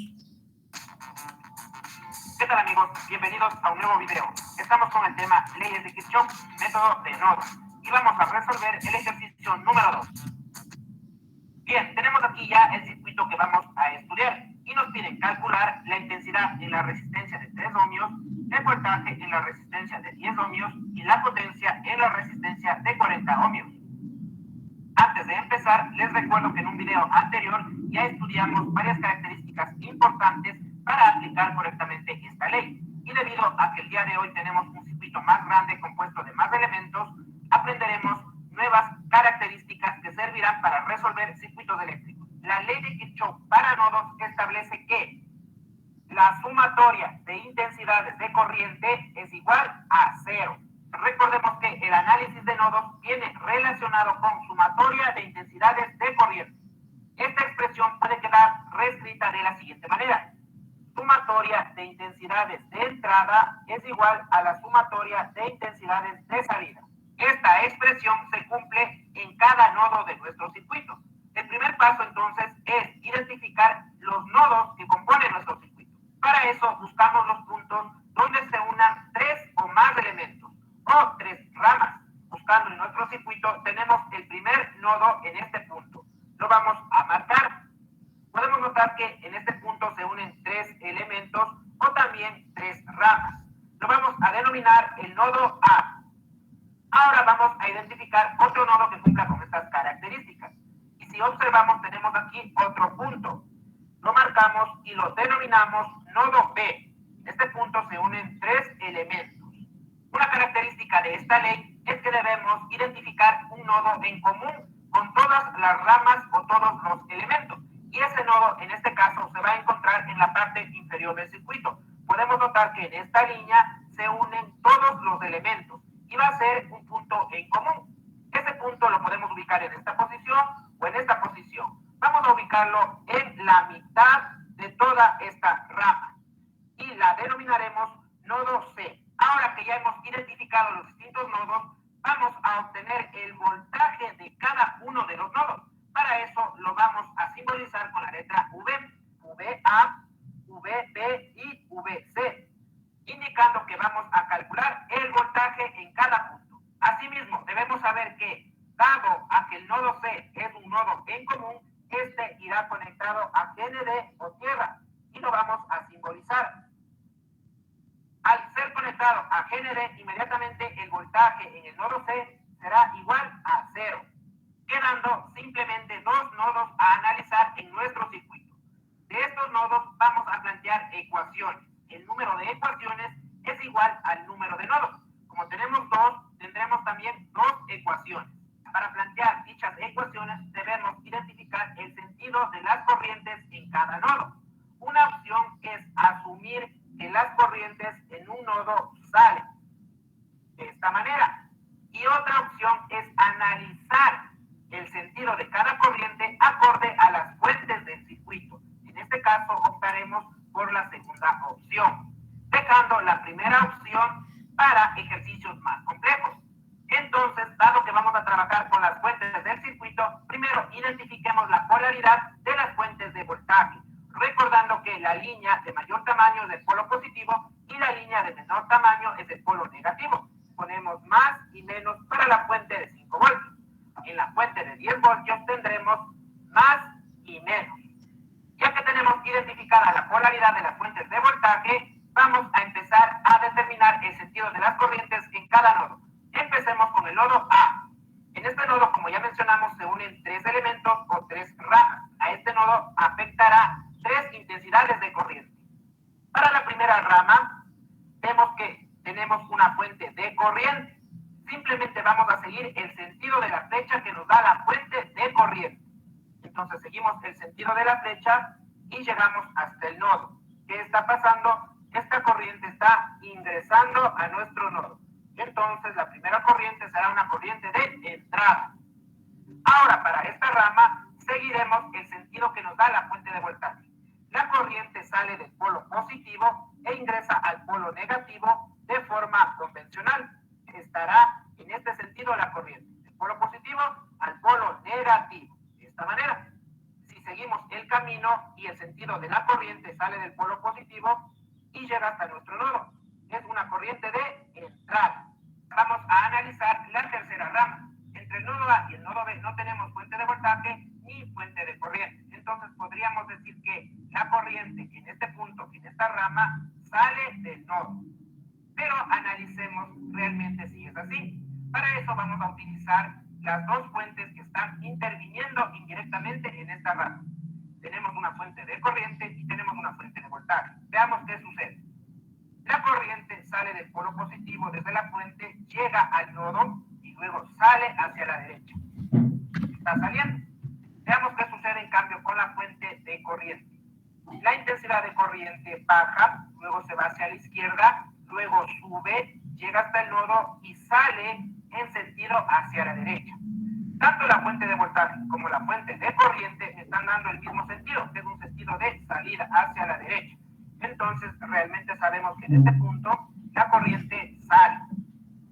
¿Qué tal, amigos? Bienvenidos a un nuevo video. Estamos con el tema leyes de Kirchhoff, método de nodos, y vamos a resolver el ejercicio número 2. Bien, tenemos aquí ya el circuito que vamos a estudiar y nos piden calcular la intensidad en la resistencia de 3 ohmios, el voltaje en la resistencia de 10 ohmios y la potencia en la resistencia de 40 ohmios. Antes de empezar, les recuerdo que en un video anterior ya estudiamos varias características importantes para aplicar correctamente esta ley. Y debido a que el día de hoy tenemos un circuito más grande compuesto de más elementos, aprenderemos nuevas características que servirán para resolver circuitos eléctricos. La ley de Kirchhoff para nodos establece que la sumatoria de intensidades de corriente es igual a 0. Recordemos que el análisis de nodos viene relacionado con sumatoria de intensidades de corriente. Esta expresión puede quedar reescrita de la siguiente manera. Sumatoria de intensidades de entrada es igual a la sumatoria de intensidades de salida. Esta expresión se cumple en cada nodo de nuestro circuito. El primer paso entonces es identificar los nodos que componen nuestro circuito. Para eso buscamos los puntos donde se unan 3 o más elementos o 3 ramas. Buscando en nuestro circuito tenemos el primer nodo en este también 3 ramas. Lo vamos a denominar el nodo A. Ahora vamos a identificar otro nodo que cumpla con estas características. Y si observamos, tenemos aquí otro punto. Lo marcamos y lo denominamos nodo B. En este punto se unen 3 elementos. Una característica de esta ley es que debemos identificar un nodo en común con todas las ramas o todos los elementos. Y ese nodo, en este caso, se va a encontrar en la parte inferior del circuito. Podemos notar que en esta línea se unen todos los elementos y va a ser un punto en común. Ese punto lo podemos ubicar en esta posición o en esta posición. Vamos a ubicarlo en la mitad de toda esta rama y la denominaremos nodo C. Ahora que ya hemos identificado los distintos nodos, vamos a obtener el voltaje de cada uno de los nodos. Para eso lo vamos a simbolizar con la letra V, VA, VB y VC, indicando que vamos a calcular el voltaje en cada punto. Asimismo, debemos saber que, dado a que el nodo C es un nodo en común, este irá conectado a GND o tierra y lo vamos a simbolizar. Al ser conectado a GND, inmediatamente el voltaje en el nodo C será igual a 0, quedando simplemente 2 nodos a analizar en nuestro circuito. De estos nodos vamos a plantear ecuaciones. El número de ecuaciones es igual al número de nodos. Como tenemos 2, tendremos también 2 ecuaciones. Para plantear dichas ecuaciones debemos identificar el sentido de las corrientes en cada nodo. Una opción es asumir que las corrientes en un nodo salen de esta manera. Y otra opción es analizar el sentido de cada corriente acorde a las fuentes del circuito. En este caso optaremos por la segunda opción, dejando la primera opción para ejercicios más complejos. Entonces, dado que vamos a trabajar con las fuentes del circuito, primero identifiquemos la polaridad de las fuentes de voltaje, recordando que la línea de mayor tamaño es el polo positivo y la línea de menor tamaño es el polo negativo. Ponemos más y menos para la fuente de 5 voltios. En la fuente de 10 voltios tendremos más y menos. Ya que tenemos identificada la polaridad de las fuentes de voltaje, vamos a empezar a determinar el sentido de las corrientes en cada nodo. Empecemos con el nodo A. En este nodo, como ya mencionamos, se unen 3 elementos o 3 ramas. A este nodo afectará 3 intensidades de corriente. Para la primera rama, vemos que tenemos una fuente de corriente. Simplemente vamos a seguir el sentido de la flecha que nos da la fuente de corriente. Entonces seguimos el sentido de la flecha y llegamos hasta el nodo. ¿Qué está pasando? Esta corriente está ingresando a nuestro nodo. Entonces la primera corriente será una corriente de entrada. Ahora, para esta rama, seguiremos el sentido que nos da la fuente de voltaje. La corriente sale del polo positivo e ingresa al polo negativo de forma convencional. Estará en este sentido la corriente, del polo positivo al polo negativo. De esta manera, si seguimos el camino y el sentido de la corriente sale del polo positivo y llega hasta nuestro nodo, es una corriente de entrada. Vamos a analizar la tercera rama. Entre el nodo A y el nodo B no tenemos fuente de voltaje ni fuente de corriente. Entonces podríamos decir que la corriente en este punto, en esta rama, sale del nodo. Pero analicemos realmente si es así. Para eso vamos a utilizar las 2 fuentes que están interviniendo indirectamente en esta rama. Tenemos una fuente de corriente y tenemos una fuente de voltaje. Veamos qué sucede. La corriente sale del polo positivo desde la fuente, llega al nodo y luego sale hacia la derecha. Está saliendo. Veamos qué sucede en cambio con la fuente de corriente. La intensidad de corriente baja, luego se va hacia la izquierda, luego sube, llega hasta el nodo y sale en sentido hacia la derecha. Tanto la fuente de voltaje como la fuente de corriente están dando el mismo sentido, que es un sentido de salida hacia la derecha. Entonces, realmente sabemos que en este punto la corriente sale.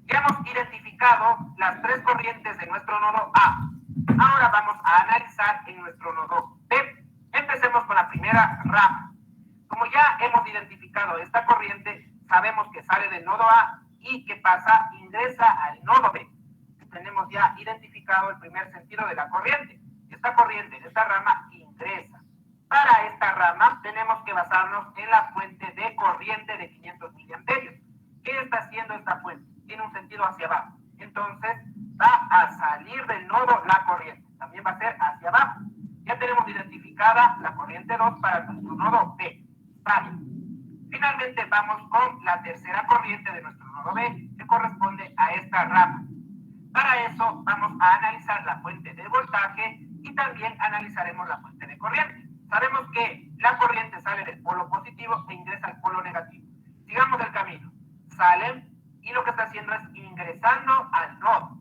Ya hemos identificado las 3 corrientes de nuestro nodo A. Ahora vamos a analizar en nuestro nodo B. Empecemos con la primera rama. Como ya hemos identificado esta corriente, sabemos que sale del nodo A y que pasa, ingresa al nodo B. Tenemos ya identificado el primer sentido de la corriente. Esta corriente en esta rama ingresa. Para esta rama tenemos que basarnos en la fuente de corriente sentido hacia abajo. Entonces va a salir del nodo la corriente. También va a ser hacia abajo. Ya tenemos identificada la corriente 2 para nuestro nodo B. Sale. Finalmente vamos con la tercera corriente de nuestro nodo B, que corresponde a esta rama. Para eso vamos a analizar la fuente de voltaje y también analizaremos la fuente de corriente. Sabemos que la corriente sale del polo positivo e ingresa al polo negativo. Sigamos el camino. Salen y lo que está haciendo es ingresando al nodo.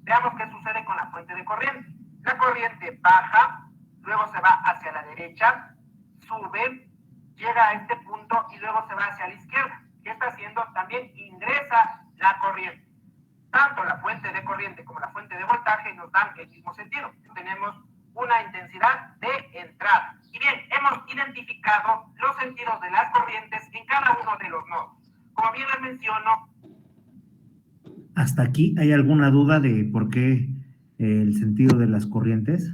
Veamos qué sucede con la fuente de corriente. La corriente baja, luego se va hacia la derecha, sube, llega a este punto y luego se va hacia la izquierda. ¿Qué está haciendo? También ingresa la corriente. Tanto la fuente de corriente como la fuente de voltaje nos dan el mismo sentido. Tenemos una intensidad de entrada. Y bien, hemos identificado los sentidos de las corrientes en cada uno de los nodos. Como bien les menciono, ¿hasta aquí hay alguna duda de por qué el sentido de las corrientes?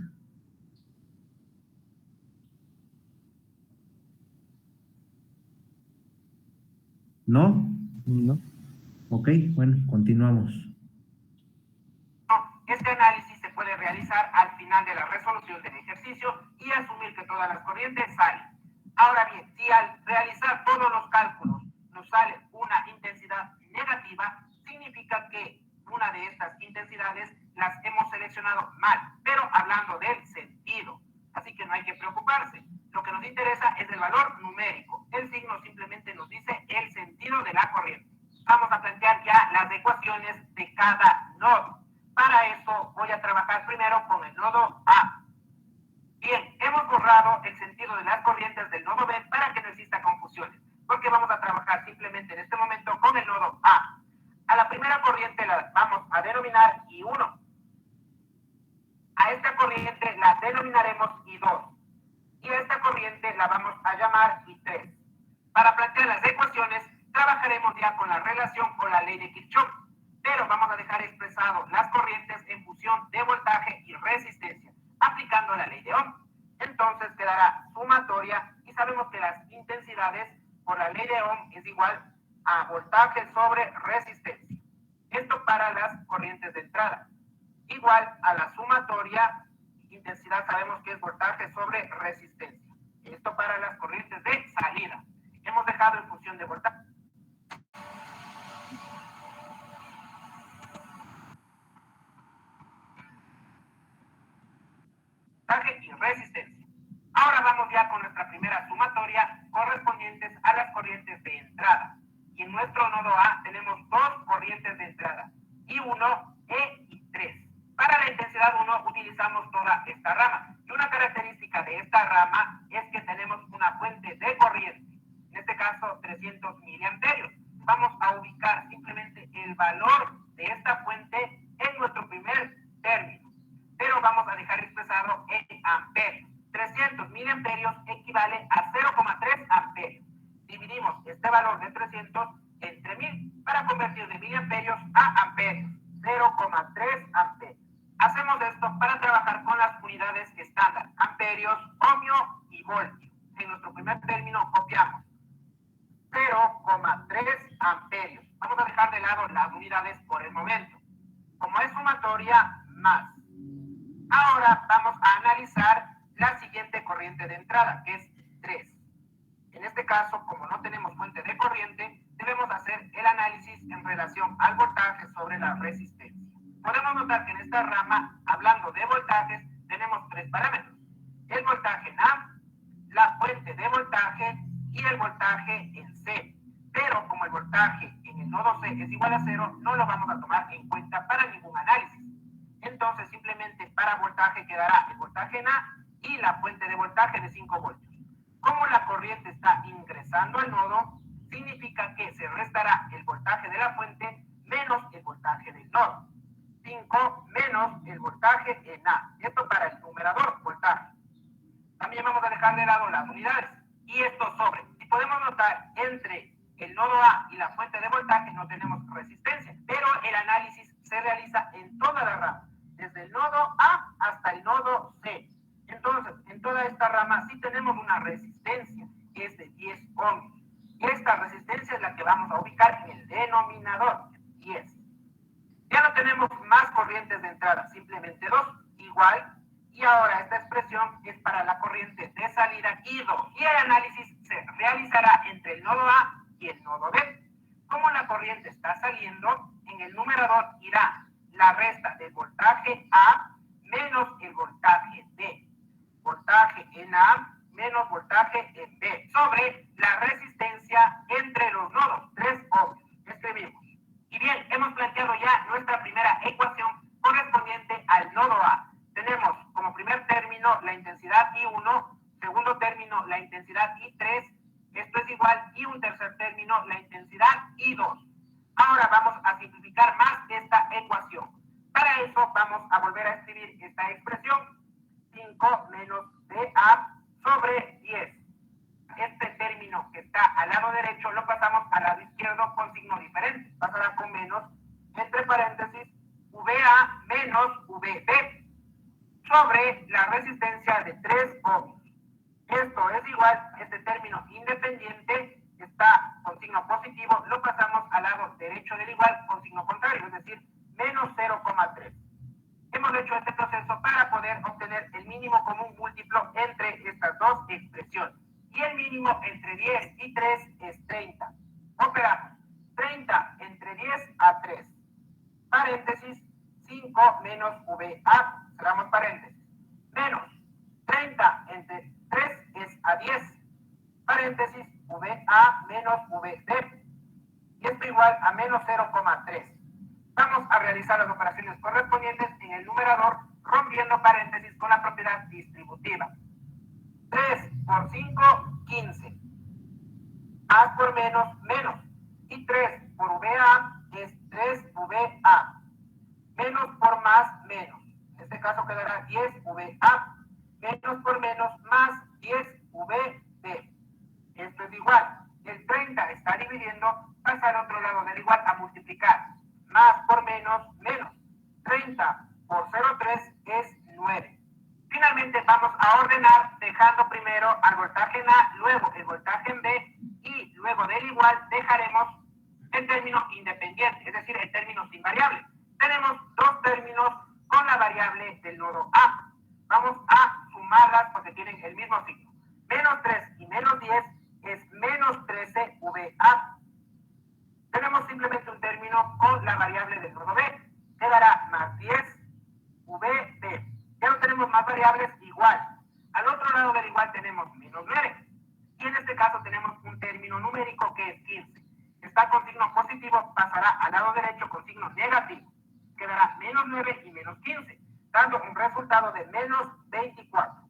¿No? No. Ok, bueno, continuamos. este análisis se puede realizar al final de la resolución del ejercicio y asumir que todas las corrientes salen. Ahora bien, si al realizar todos los cálculos nos sale una intensidad negativa, significa que una de estas intensidades las hemos seleccionado mal, pero hablando del sentido. Así que no hay que preocuparse. Lo que nos interesa es el valor numérico. El signo simplemente nos dice el sentido de la corriente. Vamos a plantear ya las ecuaciones de cada nodo. Para eso voy a trabajar primero con el nodo A. Bien, hemos borrado el sentido de las corrientes del nodo B para que no exista confusiones, porque vamos a trabajar simplemente en este momento con el nodo A. A la primera corriente la vamos a denominar I1. A esta corriente la denominaremos I2. Y a esta corriente la vamos a llamar I3. Para plantear las ecuaciones, trabajaremos ya con la relación o la ley de Kirchhoff, pero vamos a dejar expresado las corrientes en función de voltaje y resistencia, aplicando la ley de Ohm. Entonces quedará sumatoria y sabemos que las intensidades por la ley de Ohm es igual a voltaje sobre resistencia. Esto para las corrientes de entrada. Igual a la sumatoria, intensidad sabemos que es voltaje sobre resistencia. Esto para las corrientes de salida. Hemos dejado en función de voltaje y resistencia. Ahora vamos ya con nuestra primera sumatoria correspondientes a las corrientes de entrada. Y en nuestro nodo A tenemos dos corrientes de entrada, I1 e I3. Para la intensidad 1 utilizamos toda esta rama. Y una característica de esta rama es que tenemos una fuente de corriente, en este caso 300 miliamperios. Vamos a ubicar simplemente el valor de esta fuente en nuestro primer término, pero vamos a dejar expresado en amperios. 300 miliamperios equivale a 0,3 amperios. Dividimos este valor de 300 entre 1000 para convertir de miliamperios a amperios. 0,3 amperios. Hacemos esto para trabajar con las unidades estándar, amperios, ohmio y voltio. En nuestro primer término copiamos 0,3 amperios. Vamos a dejar de lado las unidades por el momento. Como es sumatoria, más. Ahora vamos a analizar la siguiente corriente de entrada, que es 3. En este caso, como no tenemos fuente de corriente, debemos hacer el análisis en relación al voltaje sobre la resistencia. Podemos notar que en esta rama, hablando de voltajes, tenemos tres parámetros. El voltaje en A, la fuente de voltaje y el voltaje en C. Pero como el voltaje en el nodo C es igual a 0, no lo vamos a tomar en cuenta para ningún análisis. Entonces, simplemente para voltaje quedará el voltaje en A y la fuente de voltaje de 5 voltios. Como la corriente está ingresando al nodo, significa que se restará el voltaje de la fuente menos el voltaje del nodo. 5 menos el voltaje en A. Esto para el numerador voltaje. También vamos a dejar de lado las unidades. Y esto sobre. Si podemos notar, entre el nodo A y la fuente de voltaje no tenemos resistencia, pero el análisis se realiza en toda la rama, desde el nodo A hasta el nodo C. Entonces, en toda esta rama sí tenemos una resistencia, que es de 10 ohms. Esta resistencia es la que vamos a ubicar en el denominador, 10. no tenemos más corrientes de entrada, simplemente 2, igual. Y ahora esta expresión es para la corriente de salida I2. Y el análisis se realizará entre el nodo A y el nodo B. Como la corriente está saliendo, en el numerador irá la resta del voltaje A menos el voltaje B. Voltaje en A menos voltaje en B. Sobre la resistencia entre los nodos, 3 ohms. Escribimos. Y bien, hemos planteado ya nuestra primera ecuación correspondiente al nodo A. Tenemos como primer término la intensidad I1, segundo término la intensidad I3, esto es igual, y un tercer término la intensidad I2. Ahora vamos a simplificar más esta ecuación. Para eso vamos a volver a escribir esta expresión, 5 menos dA sobre 10. Este término que está al lado derecho lo pasamos al lado izquierdo con signo diferente. Pasará con menos, entre paréntesis, VA menos VB sobre la resistencia de 3 ohms. Esto es igual, este término independiente está con signo positivo, lo pasamos al lado derecho del igual con signo contrario, es decir, menos 0,3. Hemos hecho este proceso para poder obtener el mínimo común múltiplo entre estas dos expresiones. Y el mínimo entre 10 y 3 es 30. Operamos 30 entre 10 a 3. Paréntesis, 5 menos VA, cerramos paréntesis, menos 30 entre 3 es a 10, paréntesis, VA menos VB, y esto igual a menos 0,3. Vamos a realizar las operaciones correspondientes en el numerador, rompiendo paréntesis con la propiedad distributiva. 3 por 5, 15. Más por menos, menos. Y 3 por VA es 3VA. Menos por más, menos. En este caso quedará 10VA. Menos por menos, más 10VB. Esto es igual. El 30 está dividiendo, pasa al otro lado del igual a multiplicar. Más por menos, menos. 30 por 0,3 es 9. Finalmente vamos a ordenar dejando primero al voltaje en A, luego el voltaje en B y luego del igual dejaremos el término independiente, es decir, el término sin variable. Tenemos dos términos con la variable del nodo A. Vamos a sumarlas porque tienen el mismo signo. Menos 3 y menos 10 es menos 13VA. Tenemos simplemente un término con la variable del nodo B. Quedará más 10VB. Ya no tenemos más variables, igual. Al otro lado del igual tenemos menos 9. Y en este caso tenemos un término numérico que es 15. Está con signo positivo, pasará al lado derecho con signo negativo. Quedará menos 9 y menos 15, dando un resultado de menos 24.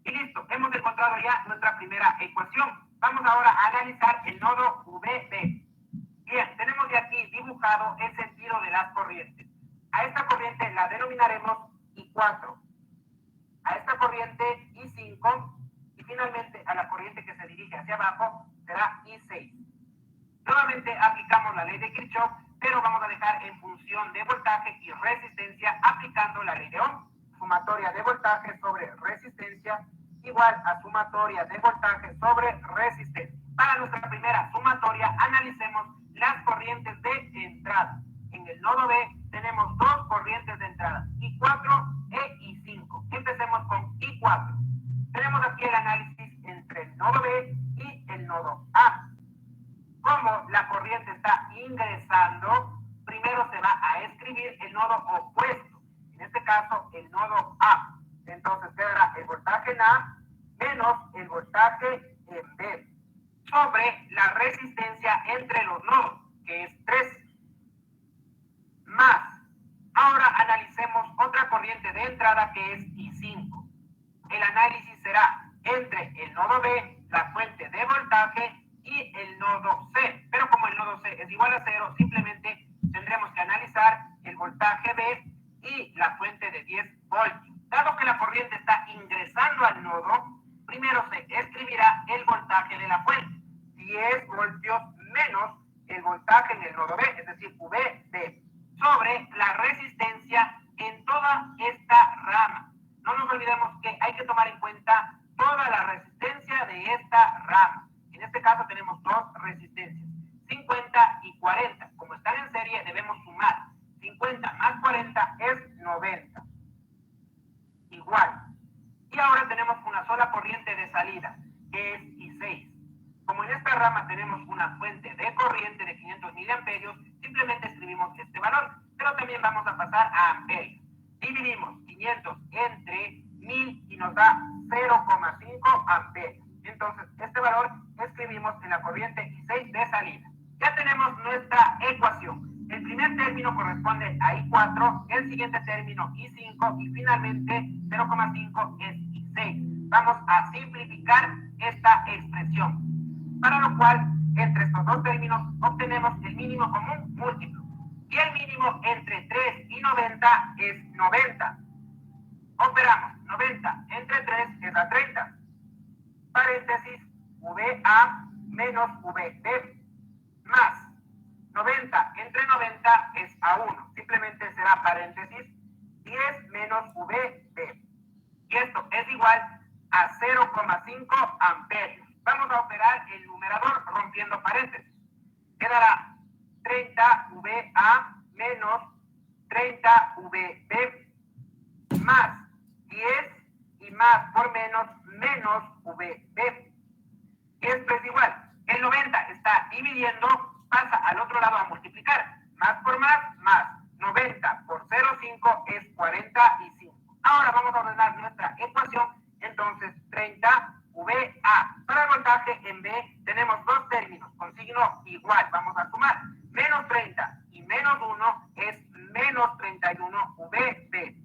Y listo, hemos encontrado ya nuestra primera ecuación. Vamos ahora a analizar el nodo VB. Bien, tenemos de aquí dibujado el sentido de las corrientes. A esta corriente la denominaremos I4, a esta corriente I5 y finalmente a la corriente que se dirige hacia abajo será I6. Nuevamente aplicamos la ley de Kirchhoff, pero vamos a dejar en función de voltaje y resistencia aplicando la ley de Ohm. Sumatoria de voltaje sobre resistencia igual a sumatoria de voltaje sobre resistencia. Para nuestra primera sumatoria analicemos las corrientes de entrada. En el nodo B tenemos dos corrientes de entrada, I4 e I5. Empecemos con I4. Tenemos aquí el análisis entre el nodo B y el nodo A. Como la corriente está ingresando, primero se va a escribir el nodo opuesto, en este caso el nodo A. Entonces quedará el voltaje en A menos el voltaje en B sobre la resistencia entre los nodos, que es 3, más. Ahora analicemos otra corriente de entrada que es I5. El análisis será entre el nodo B, la fuente de voltaje, y el nodo C. Pero como el nodo C es igual a 0, simplemente tendremos que analizar el voltaje B y la fuente de 10 voltios. Dado que la corriente está ingresando al nodo, primero se escribirá el voltaje de la fuente. 10 voltios menos el voltaje en el nodo B, es decir, VB, sobre la resistencia en toda esta rama. No nos olvidemos que hay que tomar en cuenta toda la resistencia de esta rama. En este caso tenemos dos resistencias, 50 y 40. Como están en serie, debemos sumar. 50 ahora tenemos una fuente de corriente de 500 miliamperios, simplemente escribimos este valor, pero también vamos a pasar a amperios. Dividimos 500 entre 1000 y nos da 0,5 amperios. Entonces, este valor escribimos en la corriente I6 de salida. Ya tenemos nuestra ecuación. El primer término corresponde a I4, el siguiente término I5 y finalmente 0,5 es I6. Vamos a simplificar esta expresión, para lo cual entre estos dos términos obtenemos el mínimo común múltiplo. Y el mínimo entre 3 y 90 es 90. Operamos 90 entre 3 es a 30. Paréntesis, VA menos VB más 90 entre 90 es a 1. Simplemente será paréntesis 10 menos VB. Y esto es igual a 0,5 amperios. Vamos a operar el numerador rompiendo paréntesis. Quedará 30 VA menos 30 VB más 10 y más por menos VB. Esto es igual. El 90 está dividiendo, pasa al otro lado a multiplicar. Más por más, más. 90 por 0,5 es 45. Ahora vamos a ordenar nuestra ecuación. Entonces, 30 VA. Para el voltaje en B tenemos dos términos con signo igual. Vamos a sumar. Menos 30 y menos 1 es menos 31 VB.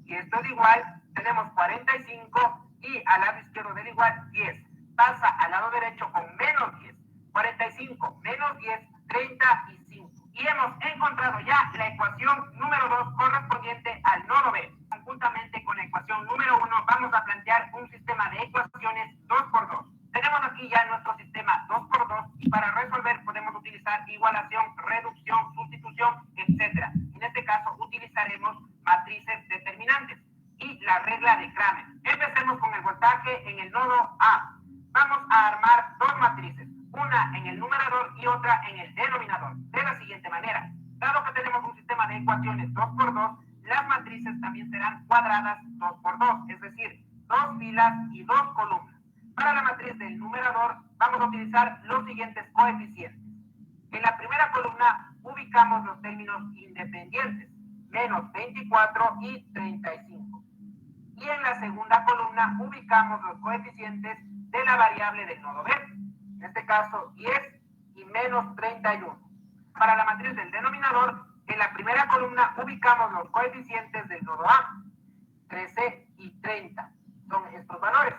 Y esto es igual. Tenemos 45 y al lado izquierdo del igual 10. Pasa al lado derecho con menos 10. 45 menos 10, 35. Y hemos encontrado ya la ecuación número 2 correspondiente al nodo B. Conjuntamente con la ecuación número 1 vamos a plantear un sistema de ecuaciones 2×2. Tenemos aquí ya nuestro sistema 2×2 y para resolver podemos utilizar igualación, reducción, sustitución, etc. En este caso utilizaremos matrices determinantes y la regla de Kramer. Empecemos con el voltaje en el nodo A. Vamos a armar dos matrices, una en el numerador y otra en el denominador, de la siguiente manera. Dado que tenemos un sistema de ecuaciones 2×2, las matrices también serán cuadradas 2×2, es decir, 2 filas y 2 columnas. Para la matriz del numerador vamos a utilizar los siguientes coeficientes. En la primera columna ubicamos los términos independientes, menos 24 y 35. Y en la segunda columna ubicamos los coeficientes de la variable del nodo B, en este caso 10 y menos 31. Para la matriz del denominador, en la primera columna ubicamos los coeficientes del nodo A, 13 y 30, son estos valores.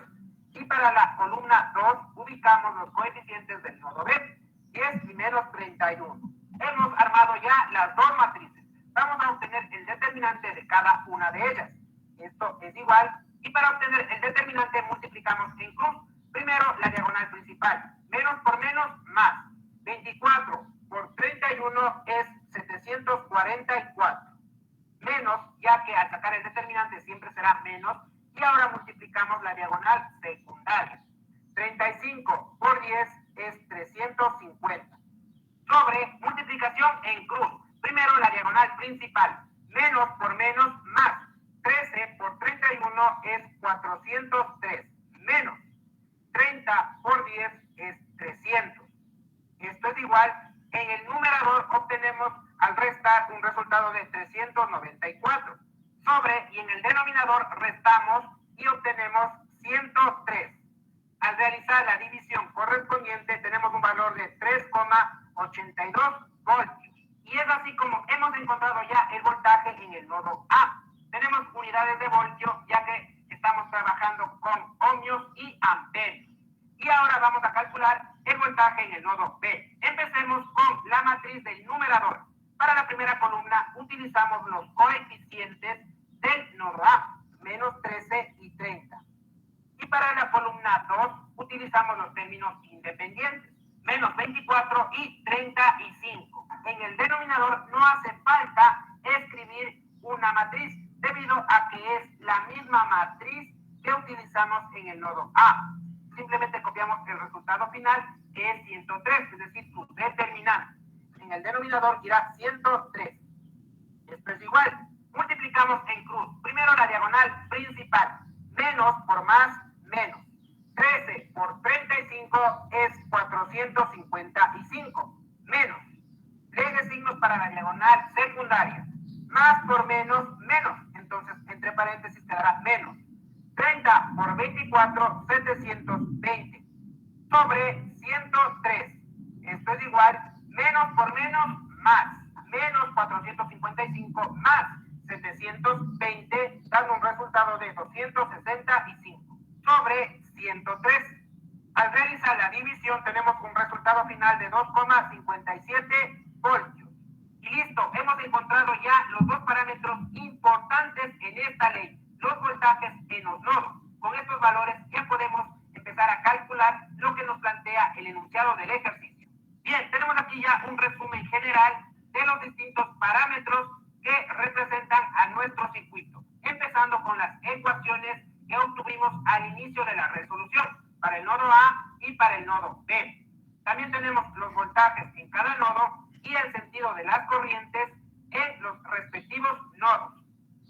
Y para la columna 2 ubicamos los coeficientes del nodo B, 10 y menos 31. Hemos armado ya las dos matrices. Vamos a obtener el determinante de cada una de ellas. Esto es igual. Y para obtener el determinante multiplicamos en cruz. Primero la diagonal principal. Menos por menos, más. 24 por 31 es 744. Menos, ya que al sacar el determinante siempre será menos. Y ahora multiplicamos la diagonal secundaria. 35 por 10 es 350. Sobre multiplicación en cruz. Primero la diagonal principal. Menos por menos, más. 13 por 31 es 403. Menos 30 por 10 es 300. Esto es igual. En el numerador obtenemos al restar un resultado de 394. Sobre y en el denominador restamos y obtenemos 103. Al realizar la división correspondiente tenemos un valor de 3,82 voltios. Y es así como hemos encontrado ya el voltaje en el nodo A. Tenemos unidades de voltio ya que estamos trabajando con ohmios y amperios. Y ahora vamos a calcular el voltaje en el nodo B. Empecemos con la matriz del numerador. Para la primera columna utilizamos los coeficientes del nodo A, menos 13 y 30. Y para la columna 2 utilizamos los términos independientes, menos 24 y 35. En el denominador no hace falta escribir una matriz, debido a que es la misma matriz que utilizamos en el nodo A. Simplemente copiamos el resultado final, que es 103, es decir, su determinante. En el denominador irá 103. Esto es igual. Multiplicamos en cruz. Primero la diagonal principal. Menos por más, menos. 13 por 35 es 455, menos, legue signos para la diagonal secundaria, más por menos, menos, entonces entre paréntesis quedará menos, 30 por 24, 720, sobre 103, esto es igual, menos por menos, más, menos 455, más 720, dando un resultado de 265, sobre 103. Al realizar la división tenemos un resultado final de 2,57 voltios. Y listo, hemos encontrado ya los dos parámetros importantes en esta ley, los voltajes en los nodos. Con estos valores ya podemos empezar a calcular lo que nos plantea el enunciado del ejercicio. Bien, tenemos aquí ya un resumen general de los distintos parámetros que representan a nuestro circuito, empezando con las ecuaciones que obtuvimos al inicio de la resolución para el nodo A y para el nodo B. También tenemos los voltajes en cada nodo y el sentido de las corrientes en los respectivos nodos.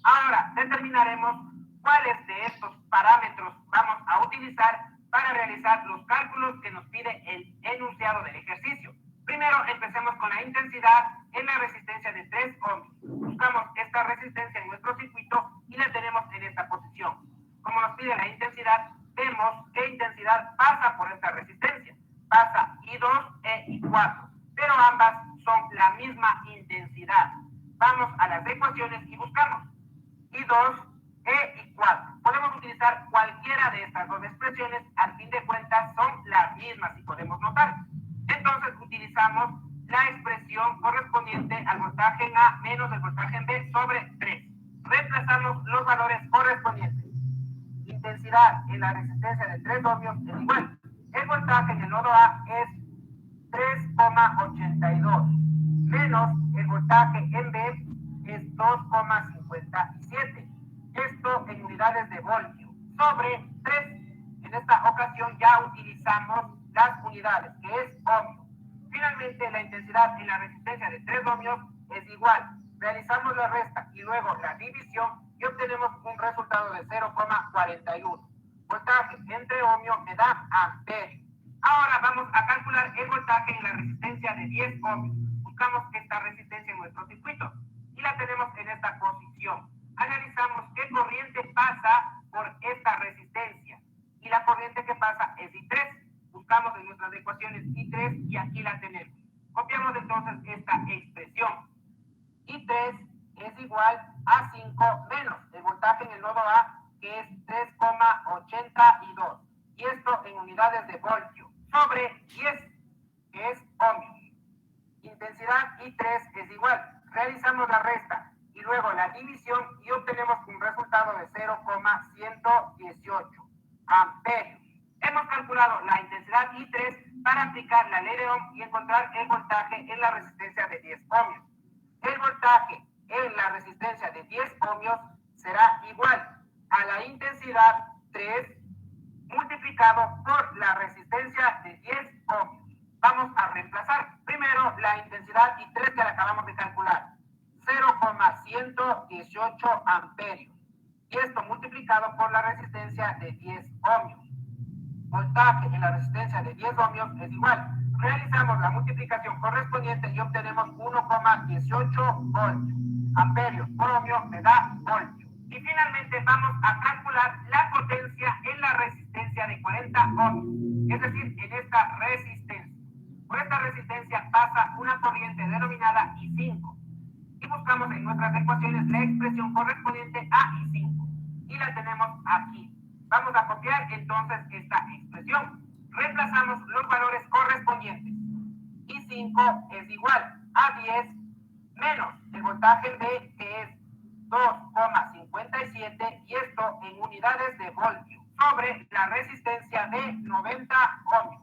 Ahora determinaremos cuáles de estos parámetros vamos a utilizar para realizar los cálculos que nos pide el enunciado del ejercicio. Primero empecemos con la intensidad en la resistencia de 3 ohms. Buscamos esta resistencia en nuestro circuito y la tenemos en esta posición. Como nos pide la intensidad, vemos qué intensidad pasa por esta resistencia. Pasa I2 e I4, pero ambas son la misma intensidad. Vamos a las ecuaciones y buscamos I2 e I4. Podemos utilizar cualquiera de estas dos expresiones, al fin de cuentas son las mismas, si podemos notar. Entonces utilizamos la expresión correspondiente al voltaje en A menos el voltaje en B sobre 3. Reemplazamos los valores correspondientes. Intensidad en la resistencia de 3 ohmios es igual. El voltaje en el nodo A es 3,82 menos el voltaje en B es 2,57. Esto en unidades de voltio sobre 3. En esta ocasión ya utilizamos las unidades, que es ohmio. Finalmente, la intensidad en la resistencia de 3 ohmios es igual. Realizamos la resta y luego la división y obtenemos un resultado de 0,41. Voltaje entre ohmio me da amperio. Ahora vamos a calcular el voltaje en la resistencia de 10 ohmios. Buscamos esta resistencia en nuestro circuito y la tenemos en esta posición. Analizamos qué corriente pasa por esta resistencia y la corriente que pasa es I3. Buscamos en nuestras ecuaciones I3 y aquí la tenemos. Copiamos entonces esta expresión. I3 es igual a 5 menos el voltaje en el nodo A, que es 3,82. Y esto en unidades de voltio sobre 10, que es ohmios. Intensidad I3 es igual. Realizamos la resta y luego la división y obtenemos un resultado de 0,118 amperios. Hemos calculado la intensidad I3 para aplicar la ley de Ohm y encontrar el voltaje en la resistencia de 10 ohmios. El voltaje en la resistencia de 10 ohmios será igual a la intensidad 3 multiplicado por la resistencia de 10 ohmios. Vamos a reemplazar primero la intensidad I3 que la acabamos de calcular, 0,118 amperios. Y esto multiplicado por la resistencia de 10 ohmios. Voltaje en la resistencia de 10 ohmios es igual. Realizamos la multiplicación correspondiente y obtenemos 1,18 voltios. Amperios por ohmio me da voltio. Y finalmente vamos a calcular la potencia en la resistencia de 40 ohmios, es decir, en esta resistencia. Por esta resistencia pasa una corriente denominada I5 y buscamos en nuestras ecuaciones la expresión correspondiente a I5 y la tenemos aquí. Vamos a copiar entonces esta expresión. Reemplazamos los valores correspondientes. I5 es igual a 10 menos el voltaje B, que es 2,57, y esto en unidades de voltio, sobre la resistencia de 90 ohmios.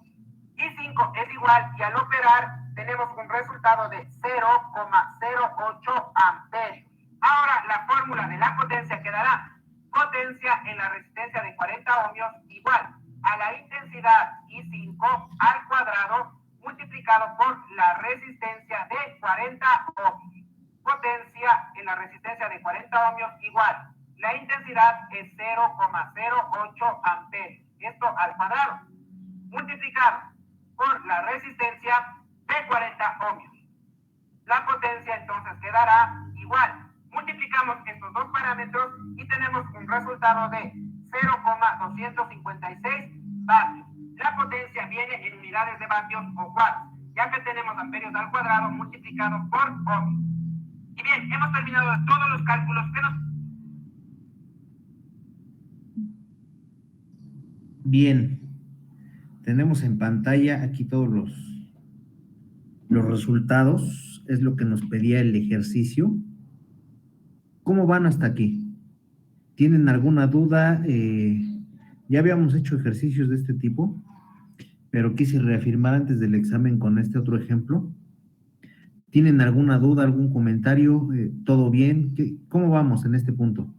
I5 es igual y al operar tenemos un resultado de 0,08 amperios. Ahora la fórmula de la potencia quedará: potencia en la resistencia de 40 ohmios igual a la intensidad I5 al cuadrado multiplicado por la resistencia de 40 ohmios. Potencia en la resistencia de 40 ohmios igual. La intensidad es 0,08 amperios. Esto al cuadrado. multiplicado por la resistencia de 40 ohmios. La potencia entonces quedará igual. Multiplicamos estos dos parámetros y tenemos un resultado de 0,256 vatios. La potencia viene en unidades de vatios o watts, ya que tenemos amperios al cuadrado multiplicado por ohmios. Y bien, hemos terminado todos los cálculos que nos... Bien, tenemos en pantalla aquí todos los resultados, es lo que nos pedía el ejercicio. ¿Cómo van hasta aquí? ¿Tienen alguna duda? Ya habíamos hecho ejercicios de este tipo, pero quise reafirmar antes del examen con este otro ejemplo. ¿Tienen alguna duda, algún comentario? ¿Todo bien? ¿Cómo vamos en este punto?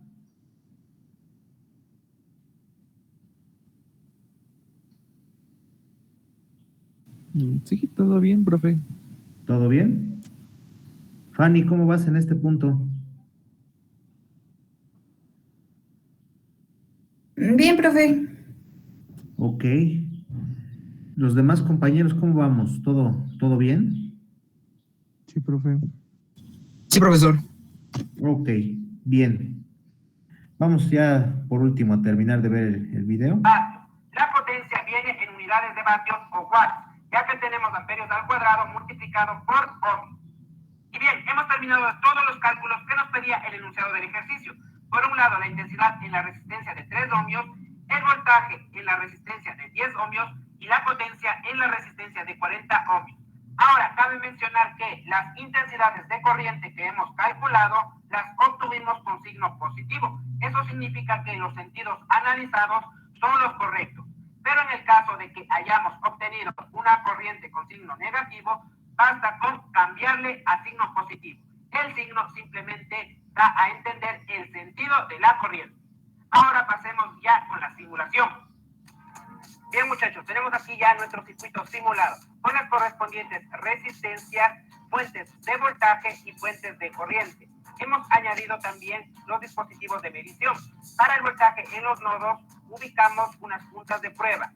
Sí, todo bien, profe. ¿Todo bien? Fanny, ¿cómo vas en este punto? Bien, profe. Ok. Los demás compañeros, ¿cómo vamos? ¿Todo bien? Sí, profe. Sí, profesor. Ok, bien. Vamos ya por último a terminar de ver el video. La potencia viene en unidades de vatios o watts, ya que tenemos amperios al cuadrado multiplicado por ohmios. Y bien, hemos terminado todos los cálculos que nos pedía el enunciado del ejercicio. Por un lado, la intensidad en la resistencia de 3 ohmios, el voltaje en la resistencia de 10 ohmios y la potencia en la resistencia de 40 ohmios. Ahora, cabe mencionar que las intensidades de corriente que hemos calculado las obtuvimos con signo positivo. Eso significa que los sentidos analizados son los correctos. Pero en el caso de que hayamos obtenido una corriente con signo negativo, basta con cambiarle a signo positivo. El signo simplemente da a entender el sentido de la corriente. Ahora pasemos ya con la simulación. Bien, muchachos, tenemos aquí ya nuestro circuito simulado con las correspondientes resistencias, fuentes de voltaje y fuentes de corriente. Hemos añadido también los dispositivos de medición. Para el voltaje en los nodos ubicamos unas puntas de prueba.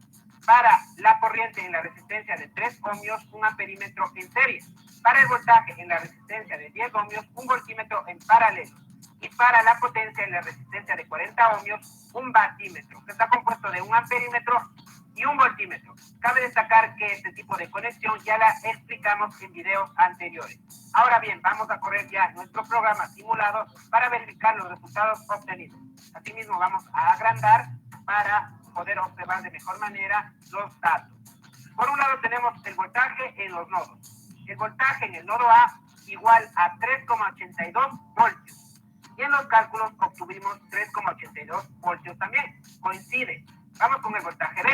Para la corriente en la resistencia de 3 ohmios, un amperímetro en serie. Para el voltaje en la resistencia de 10 ohmios, un voltímetro en paralelo. Y para la potencia en la resistencia de 40 ohmios, un vatímetro, que está compuesto de un amperímetro y un voltímetro. Cabe destacar que este tipo de conexión ya la explicamos en videos anteriores. Ahora bien, vamos a correr ya nuestro programa simulado para verificar los resultados obtenidos. Asimismo, vamos a agrandar para poder observar de mejor manera los datos. Por un lado tenemos el voltaje en los nodos. El voltaje en el nodo A igual a 3,82 voltios. Y en los cálculos obtuvimos 3,82 voltios también. Coincide. Vamos con el voltaje B.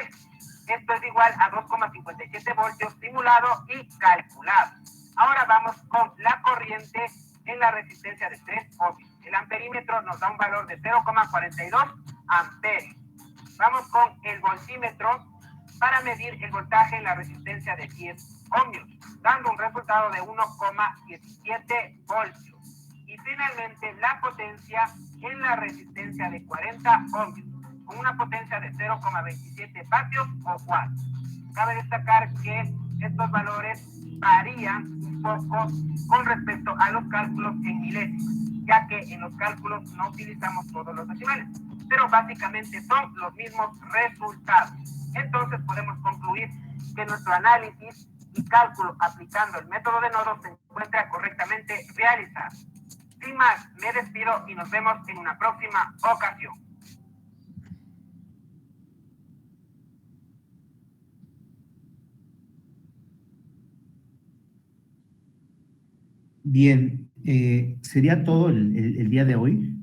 Esto es igual a 2,57 voltios simulado y calculado. Ahora vamos con la corriente en la resistencia de 3 ohmios. El amperímetro nos da un valor de 0,42 amperios. Vamos con el voltímetro para medir el voltaje en la resistencia de 10 ohmios, dando un resultado de 1,17 voltios. Y finalmente la potencia en la resistencia de 40 ohmios, con una potencia de 0,27 vatios o watts. Cabe destacar que estos valores varían un poco con respecto a los cálculos en milésimas, ya que en los cálculos no utilizamos todos los decimales, pero básicamente son los mismos resultados. Entonces podemos concluir que nuestro análisis y cálculo aplicando el método de nodos se encuentra correctamente realizado. Sin más, me despido y nos vemos en una próxima ocasión. Bien, sería todo el día de hoy.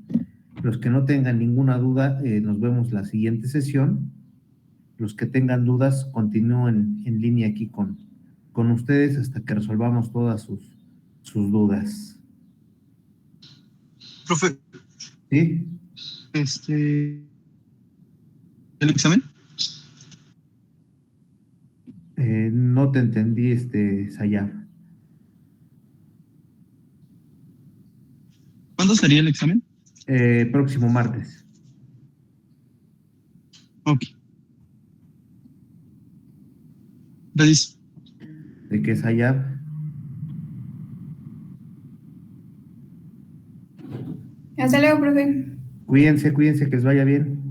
Los que no tengan ninguna duda, nos vemos la siguiente sesión. Los que tengan dudas, continúen en línea aquí con ustedes hasta que resolvamos todas sus dudas. Profe, ¿Sí? ¿el examen? No te entendí, Sayar. ¿Cuándo sería el examen? Próximo martes. Ok. Gracias. ¿De qué es allá? Hasta luego, profe. Cuídense, que les vaya bien.